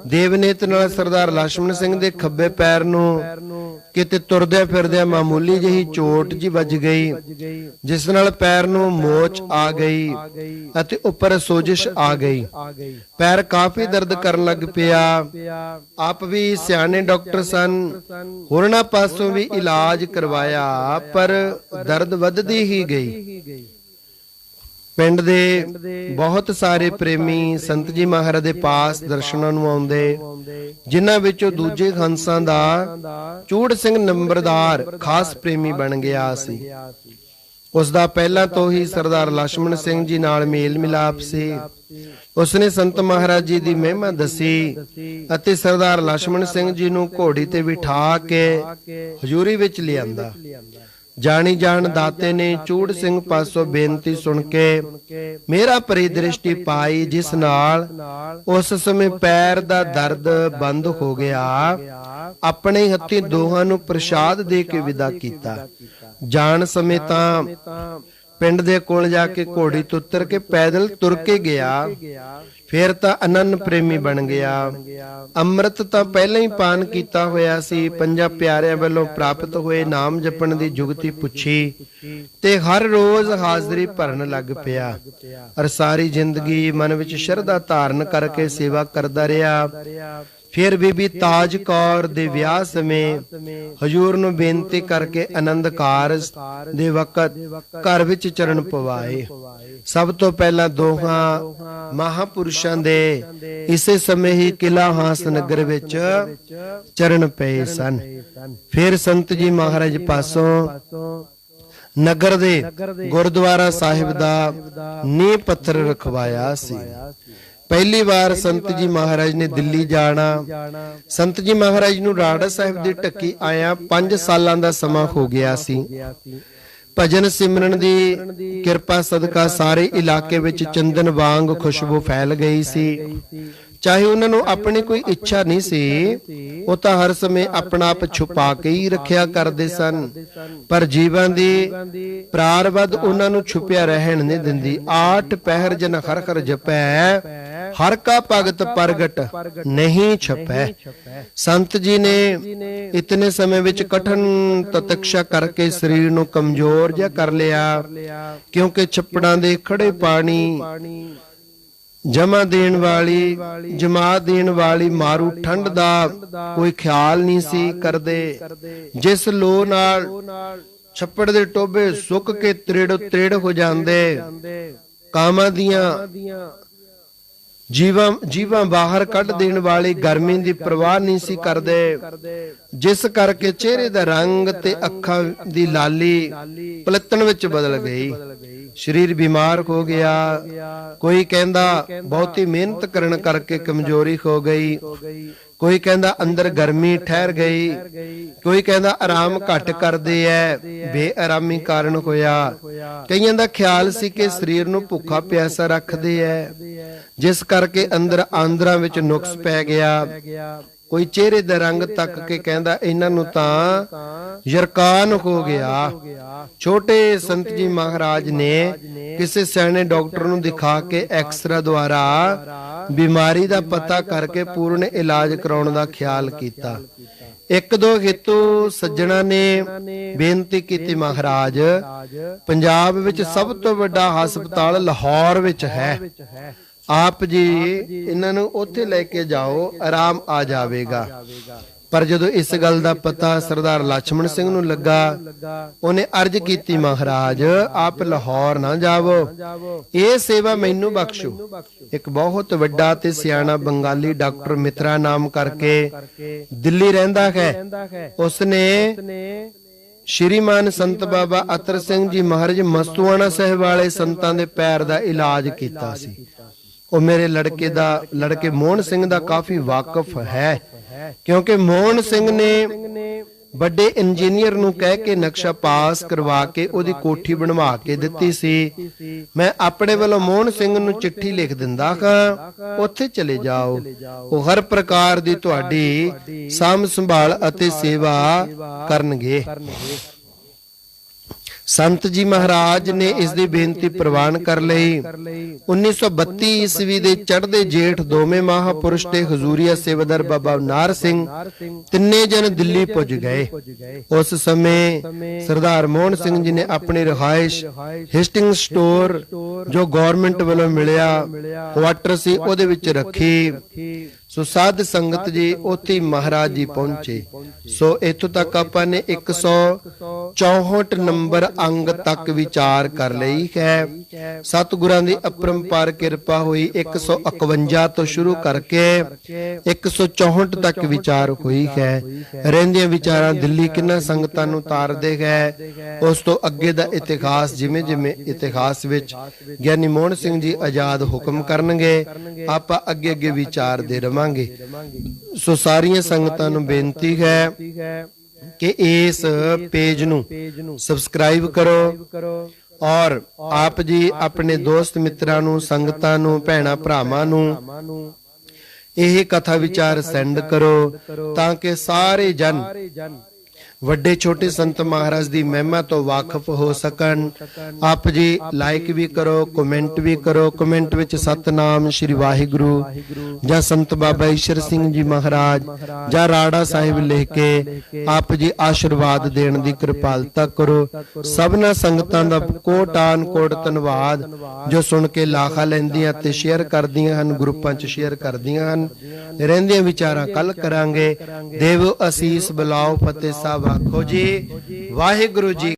ਦੇਵਨੇਤ ਨਾਲ ਸਰਦਾਰ ਲక్ష్మణ ਸਿੰਘ ਦੇ ਖੱਬੇ ਪੈਰ ਨੂੰ ਕਿਤੇ ਤੁਰਦਿਆਂ ਫਿਰਦਿਆਂ ਮਾਮੂਲੀ ਜਿਹੀ ਚੋਟ ਜੀ ਵੱਜ ਗਈ, ਜਿਸ ਨਾਲ ਪੈਰ ਨੂੰ ਮੋਚ ਆ ਗਈ ਅਤੇ ਉੱਪਰ ਸੋਜਿਸ਼ ਆ ਗਈ। ਪੈਰ ਕਾਫੀ ਦਰਦ ਕਰਨ ਲੱਗ ਪਿਆ। ਆਪ ਵੀ ਸਿਆਣੇ ਡਾਕਟਰ ਸਨ, ਹੋਰਨਾਂ ਪਾਸੋਂ ਵੀ ਇਲਾਜ ਕਰਵਾਇਆ, ਪਰ ਦਰਦ ਵੱਧਦੀ ਹੀ ਗਈ। ਪਿੰਡ ਦੇ ਬਹੁਤ ਸਾਰੇ ਪ੍ਰੇਮੀ ਸੰਤ ਜੀ ਮਹਾਰਾਜ ਦੇ ਪਾਸ ਦਰਸ਼ਨਾਂ ਨੂੰ ਆਉਂਦੇ, ਜਿਨ੍ਹਾਂ ਵਿੱਚੋਂ ਦੂਜੇ ਹੰਸਾਂ ਦਾ ਚੂੜ ਸਿੰਘ ਨੰਬਰਦਾਰ ਖਾਸ ਪ੍ਰੇਮੀ ਬਣ ਗਿਆ ਸੀ। ਉਸ ਦਾ ਪਹਿਲਾਂ ਤੋਂ ਹੀ ਸਰਦਾਰ ਲక్ష్మణ ਸਿੰਘ ਜੀ ਨਾਲ ਮੇਲ ਮਿਲਾਪ ਸੀ। ਉਸਨੇ ਸੰਤ ਮਹਾਰਾਜ ਜੀ ਦੀ ਮਹਿਮਾ ਦੱਸੀ ਅਤੇ ਸਰਦਾਰ ਲక్ష్మణ ਸਿੰਘ ਜੀ ਨੂੰ ਘੋੜੀ ਤੇ ਬਿਠਾ ਕੇ ਹਜ਼ੂਰੀ ਵਿੱਚ ਲਿਆਂਦਾ। ਜਾਣੀ ਜਾਣ ਦਾਤੇ ਨੇ ਚੂੜ ਸਿੰਘ ਪਾਸੋਂ ਬੇਨਤੀ ਸੁਣ ਕੇ ਮੇਰਾ ਪਰਿਦ੍ਰਿਸ਼ਟੀ ਪਾਈ, ਜਿਸ ਨਾਲ ਉਸ ਸਮੇਂ ਪੈਰ ਦਾ ਦਰਦ ਬੰਦ ਹੋ ਗਿਆ। ਆਪਣੇ ਹੱਥੀਂ ਦੋਹਾਂ ਨੂੰ ਪ੍ਰਸ਼ਾਦ ਦੇ ਕੇ ਵਿਦਾ ਕੀਤਾ। ਜਾਣ ਸਮੇਂ ਤਾਂ ਪਿੰਡ ਦੇ ਕੋਲ ਜਾ ਕੇ ਘੋੜੀ ਤੋਂ ਉਤਰ ਕੇ ਪੈਦਲ ਤੁਰ ਕੇ ਗਿਆ। ਫਿਰ ਤਾਂ ਅਨੰਨ ਪ੍ਰੇਮੀ ਬਣ ਗਿਆ। ਅੰਮ੍ਰਿਤ ਤਾਂ ਪਹਿਲਾਂ ਹੀ ਪਾਨ ਕੀਤਾ ਹੋਇਆ ਸੀ। ਪੰਜਾਂ ਪਿਆਰਿਆਂ ਵੱਲੋਂ ਪ੍ਰਾਪਤ ਹੋਏ ਨਾਮ ਜਪਣ ਦੀ ਜੁਗਤੀ ਪੁੱਛੀ ਤੇ ਹਰ ਰੋਜ਼ ਹਾਜ਼ਰੀ ਭਰਨ ਲੱਗ ਪਿਆ। ਔਰ ਸਾਰੀ ਜ਼ਿੰਦਗੀ ਮਨ ਵਿੱਚ ਸ਼ਰਧਾ ਧਾਰਨ ਕਰਕੇ ਸੇਵਾ ਕਰਦਾ ਰਿਹਾ। ਫਿਰ ਬੀਬੀ ਤਾਜ ਕੌਰ ਦੇ ਵਿਆਹ ਸਮੇਂ ਹਜ਼ੂਰ ਨੂੰ ਬੇਨਤੀ ਕਰਕੇ ਆਨੰਦ ਕਾਰਜ ਦੇ ਵਕਤ ਘਰ ਵਿੱਚ ਚਰਨ ਪਵਾਏ। ਸਭ ਤੋਂ ਪਹਿਲਾਂ ਦੋਹਾਂ ਮਹਾਪੁਰਸ਼ਾਂ ਦੇ ਇਸੇ ਸਮੇਂ ਹੀ ਕਿਲਾ ਹਾਂਸ ਨਗਰ ਵਿੱਚ ਚਰਨ ਪਏ ਸਨ। ਫਿਰ ਸੰਤ ਜੀ ਮਹਾਰਾਜ ਪਾਸੋਂ ਨਗਰ ਦੇ ਗੁਰਦੁਆਰਾ ਸਾਹਿਬ ਦਾ ਨੀਂਹ ਪੱਥਰ ਰਖਵਾਇਆ ਸੀ। ਪਹਿਲੀ ਵਾਰ ਸੰਤ ਜੀ ਮਹਾਰਾਜ ਨੇ ਦਿੱਲੀ ਜਾਣਾ। ਸੰਤ ਜੀ ਮਹਾਰਾਜ ਨੂੰ ਰਾੜਾ ਸਾਹਿਬ ਦੀ ਢੱਕੀ ਆਇਆ 5 ਸਾਲਾਂ ਦਾ ਸਮਾਂ ਹੋ ਗਿਆ ਸੀ। ਭਜਨ ਸਿਮਰਨ ਦੀ ਕਿਰਪਾ ਸਦਕਾ ਸਾਰੇ ਇਲਾਕੇ ਵਿੱਚ ਚੰਦਨ ਵਾਂਗ ਖੁਸ਼ਬੂ ਫੈਲ ਗਈ ਸੀ। ਚਾਹੇ ਉਹਨਾਂ ਨੂੰ ਆਪਣੀ ਕੋਈ ਇੱਛਾ ਨਹੀਂ ਸੀ, ਉਹ ਤਾਂ ਹਰ ਸਮੇਂ ਆਪਣਾ ਆਪ ਛੁਪਾ ਕੇ ਹੀ ਰੱਖਿਆ ਕਰਦੇ ਸਨ, ਪਰ ਜੀਵਨ ਦੀ ਪ੍ਰਾਰਬਧ ਉਹਨਾਂ ਨੂੰ ਛੁਪਿਆ ਰਹਿਣ ਨਹੀਂ ਦਿੰਦੀ। 8 ਪਹਿਰ ਜਨ ਹਰ ਹਰ ਜਪੈ, ਹਰ ਕਾ ਭਗਤ ਪ੍ਰਗਟ ਨਹੀਂ ਛਪੈ। ਸੰਤ ਜੀ ਨੇ ਇਤਨੇ ਸਮੇਂ ਵਿੱਚ ਕਠਨ ਤਤਕਸ਼ਾ ਕਰਕੇ ਸਰੀਰ ਨੂੰ ਕਮਜ਼ੋਰ ਜਿਹਾ ਕਰ ਲਿਆ, ਕਿਉਂਕਿ ਛੱਪੜਾਂ ਦੇ ਖੜੇ ਪਾਣੀ ਜਮਾ ਦੇਣ ਵਾਲੀ ਜਮਾ ਦੇਣ ਵਾਲੀ ਮਾਰੂ ਠੰਡ ਦਾ ਕੋਈ ਖਿਆਲ ਨਹੀਂ ਸੀ ਕਰਦੇ। ਜਿਸ ਲੋ ਨਾਲ ਛੱਪੜ ਦੇ ਟੋਬੇ ਸੁੱਕ ਕੇ ਤ੍ਰਿੜ ਤ੍ਰਿੜ ਹੋ ਜਾਂਦੇ, ਕਾਮਾਂ ਦੀਆਂ ਜੀਵਾਂ ਬਾਹਰ ਕੱਢ ਦੇਣ ਵਾਲੀ ਗਰਮੀ ਦੀ ਪਰਵਾਹ ਨਹੀਂ ਸੀ ਕਰਦੇ, ਜਿਸ ਕਰਕੇ ਚਿਹਰੇ ਦਾ ਰੰਗ ਤੇ ਅੱਖਾਂ ਦੀ ਲਾਲੀ ਪਲੱਤਣ ਵਿੱਚ ਬਦਲ ਗਈ। ਸਰੀਰ ਬਿਮਾਰ ਹੋ ਗਿਆ। ਕੋਈ ਕਹਿੰਦਾ ਬਹੁਤੀ ਮਿਹਨਤ ਕਰਨ ਕਰਕੇ ਕਮਜ਼ੋਰੀ ਹੋ ਗਈ, ਕੋਈ ਕਹਿੰਦਾ ਅੰਦਰ ਗਰਮੀ ਠਹਿਰ ਗਈ, ਕੋਈ ਕਹਿੰਦਾ ਆਰਾਮ ਘੱਟ ਕਰਦੇ ਐ, ਬੇਆਰਾਮੀ ਕਾਰਨ ਹੋਇਆ। ਕਈਆਂ ਦਾ ਖਿਆਲ ਸੀ ਕਿ ਸਰੀਰ ਨੂੰ ਭੁੱਖਾ ਪਿਆਸਾ ਰੱਖਦੇ ਐ, ਜਿਸ ਕਰਕੇ ਅੰਦਰ ਆਂਦਰਾਂ ਵਿੱਚ ਨੁਕਸ ਪੈ ਗਿਆ। ਕੋਈ ਚਿਹਰੇ ਦਾ ਰੰਗ ਤੱਕ ਕੇ ਕਹਿੰਦਾ ਇਹਨਾਂ ਨੂੰ ਤਾਂ ਯਰਕਾਨ ਹੋ ਗਿਆ। ਛੋਟੇ ਸੰਤ ਜੀ ਮਹਾਰਾਜ ਨੇ ਕਿਸੇ ਸਿਆਣੇ ਡਾਕਟਰ ਨੂੰ ਦਿਖਾ ਕੇ ਐਕਸਰਾ ਦੁਆਰਾ ਬਿਮਾਰੀ ਦਾ ਪਤਾ ਕਰਕੇ ਪੂਰਨ ਇਲਾਜ ਕਰਾਉਣ ਦਾ ਖਿਆਲ ਕੀਤਾ। ਇੱਕ ਦੋ ਹਿੱਤੂ ਸੱਜਣਾ ਨੇ ਬੇਨਤੀ ਕੀਤੀ, ਮਹਾਰਾਜ ਪੰਜਾਬ ਵਿੱਚ ਸਭ ਤੋਂ ਵੱਡਾ ਹਸਪਤਾਲ ਲਾਹੌਰ ਵਿੱਚ ਹੈ, ਆਪ ਜੀ ਇਹਨਾਂ ਨੂੰ ਉੱਥੇ ਲੈ ਕੇ ਜਾਓ, ਆਰਾਮ ਆ ਜਾਵੇਗਾ। ਪਰ ਜਦੋਂ ਇਸ ਗੱਲ ਦਾ ਪਤਾ ਸਰਦਾਰ ਲਛਮਣ ਸਿੰਘ ਨੂੰ ਲੱਗਾ, ਉਹਨੇ ਅਰਜ਼ ਕੀਤੀ, ਮਹਾਰਾਜ ਆਪ ਲਾਹੌਰ ਨਾ ਜਾਵੋ, ਇਹ ਸੇਵਾ ਮੈਨੂੰ ਬਖਸ਼ੋ। ਇੱਕ ਬਹੁਤ ਵੱਡਾ ਤੇ ਸਿਆਣਾ ਬੰਗਾਲੀ ਡਾਕਟਰ ਮਿਤਰਾ ਨਾਮ ਕਰਕੇ ਦਿੱਲੀ ਰਹਿੰਦਾ ਹੈ, ਉਸਨੇ ਸ਼੍ਰੀਮਾਨ ਸੰਤ ਬਾਬਾ ਅਤਰ ਸਿੰਘ ਜੀ ਮਹਾਰਾਜ ਮਸਤੂਆਣਾ ਸਾਹਿਬ ਵਾਲੇ ਸੰਤਾਂ ਦੇ ਪੈਰ ਦਾ ਇਲਾਜ ਕੀਤਾ ਸੀ। ਉਹ ਮੇਰੇ ਲੜਕੇ ਮੋਹਨ ਸਿੰਘ ਦਾ ਕਾਫੀ ਵਾਕਿਫ ਹੈ, ਕਿਉਂਕਿ ਮੋਹਨ ਸਿੰਘ ਨੇ ਵੱਡੇ ਇੰਜੀਨੀਅਰ ਨੂੰ ਕਹਿ ਕੇ ਨਕਸ਼ਾ ਪਾਸ ਕਰਵਾ ਕੇ ਉਹਦੀ ਕੋਠੀ ਬਣਵਾ ਕੇ ਦਿੱਤੀ ਸੀ। ਮੈਂ ਆਪਣੇ ਵੱਲੋਂ ਮੋਹਨ ਸਿੰਘ ਨੂੰ ਚਿੱਠੀ ਲਿਖ ਦਿੰਦਾ ਹਾਂ, ਉੱਥੇ ਚਲੇ ਜਾਓ, ਉਹ ਹਰ ਪ੍ਰਕਾਰ ਦੀ ਤੁਹਾਡੀ ਸਾਂਭ ਸੰਭਾਲ ਅਤੇ ਸੇਵਾ ਕਰਨਗੇ। ਸੰਤ ਜੀ ਮਹਾਰਾਜ ਨੇ ਇਸ ਦੀ ਬੇਨਤੀ ਪ੍ਰਵਾਨ ਕਰ ਲਈ। 1932 ਈਸਵੀ ਦੇ ਚੜ੍ਹਦੇ ਜੇਠ ਦੋਵੇਂ ਮਹਾਪੁਰਸ਼ ਤੇ ਹਜ਼ੂਰੀਆ ਸੇਵਾਦਾਰ ਬਾਬਾ ਨਾਰ ਸਿੰਘ ਤਿੰਨੇ ਜਨ ਦਿੱਲੀ ਪੁੱਜ ਗਏ। ਉਸ ਸਮੇਂ ਸਰਦਾਰ ਮੋਹਨ ਸਿੰਘ ਜੀ ਨੇ ਆਪਣੀ ਰਿਹਾਇਸ਼ ਹਿਸਟਿੰਗ ਸਟੋਰ ਜੋ ਗਵਰਨਮੈਂਟ ਵੱਲੋਂ ਮਿਲਿਆ ਕੁਆਟਰ ਸੀ, ਉਹਦੇ ਵਿੱਚ ਰੱਖੀ। ਸੋ ਸਾਧ ਸੰਗਤ ਜੀ ਉੱਥੇ ਮਹਾਰਾਜ ਜੀ ਪਹੁੰਚੇ। ਸੋ ਇੱਥੋਂ ਤੱਕ ਆਪਾਂ ਨੇ 164 ਨੰਬਰ ਅੰਗ ਤੱਕ ਵਿਚਾਰ ਕਰ ਲਈ ਹੈ। ਸਤਿਗੁਰਾਂ ਦੀ ਅਪਰੰਪਾਰ ਕਿਰਪਾ ਹੋਈ 151 ਤੋਂ ਸ਼ੁਰੂ ਕਰਕੇ 164 ਤੱਕ ਵਿਚਾਰ ਹੋਈ ਹੈ। ਰਹਿੰਦੀਆਂ ਵਿਚਾਰਾਂ ਦਿੱਲੀ ਕਿੰਨਾ ਸੰਗਤਾਂ ਨੂੰ ਤਾਰਦੇ ਹੈ। ਉਸ ਤੋਂ ਅੱਗੇ ਦਾ ਇਤਿਹਾਸ ਜਿਵੇਂ ਜਿਵੇਂ ਇਤਿਹਾਸ ਵਿੱਚ ਗਿਆਨੀ ਮੋਹਨ ਸਿੰਘ ਜੀ ਆਜ਼ਾਦ ਹੁਕਮ ਕਰਨਗੇ, ਆਪਾਂ ਅੱਗੇ ਅੱਗੇ ਵਿਚਾਰਦੇ ਰਵਾਂਗੇ। ਸੋ ਸਾਰੀਆਂ ਸੰਗਤਾਂ ਨੂੰ ਬੇਨਤੀ ਹੈ ਕਿ ਇਸ ਪੇਜ ਨੂੰ ਸਬਸਕ੍ਰਾਈਬ ਕਰੋ ਔਰ ਆਪ ਜੀ ਆਪਣੇ ਦੋਸਤ ਮਿੱਤਰਾਂ ਨੂੰ, ਸੰਗਤਾਂ ਨੂੰ, ਭੈਣਾਂ ਭਰਾਵਾਂ ਨੂੰ ਇਹ ਕਥਾ ਵਿਚਾਰ ਸੈਂਡ ਕਰੋ, ਤਾਂ ਕਿ ਸਾਰੇ ਜਨ ਵੱਡੇ ਛੋਟੇ ਸੰਤ ਮਹਾਰਾਜ ਦੀ ਮਹਿਮਾ ਤੋਂ ਵਾਕਿਫ ਹੋ ਸਕਣ। ਆਪ ਜੀ ਲਾਈਕ ਵੀ ਕਰੋ, ਕਮੈਂਟ ਵੀ ਕਰੋ। ਕਮੈਂਟ ਵਿੱਚ ਸਤਨਾਮ ਸ੍ਰੀ ਵਾਹਿਗੁਰੂ ਜਾਂ ਸੰਤ ਬਾਬਾ ਈਸ਼ਰ ਸਿੰਘ ਜੀ ਮਹਾਰਾਜ ਜਾਂ ਰਾੜਾ ਸਾਹਿਬ ਲਿਖ ਕੇ ਆਪ ਜੀ ਆਸ਼ੀਰਵਾਦ ਦੇਣ ਦੀ ਕਿਰਪਾਲਤਾ ਕਰੋ। ਸਭਨਾ ਸੰਗਤਾਂ ਦਾ ਕੋਟਾਨ ਕੋਟ ਧੰਨਵਾਦ ਜੋ ਸੁਣ ਕੇ ਲਾਹਾ ਲੈਂਦੀਆਂ ਤੇ ਸ਼ੇਅਰ ਕਰਦੀਆਂ ਹਨ, ਗਰੁੱਪਾਂ 'ਚ ਸ਼ੇਅਰ ਕਰਦੀਆਂ ਹਨ। ਰਹਿੰਦੀਆਂ ਵਿਚਾਰਾਂ ਕੱਲ ਕਰਾਂਗੇ। ਦੇਵ ਅਸੀਸ ਬੁਲਾਓ, ਫਤਿਹ ਸਾਹਿਬ ਆਖੋ ਜੀ। ਵਾਹਿਗੁਰੂ ਜੀ।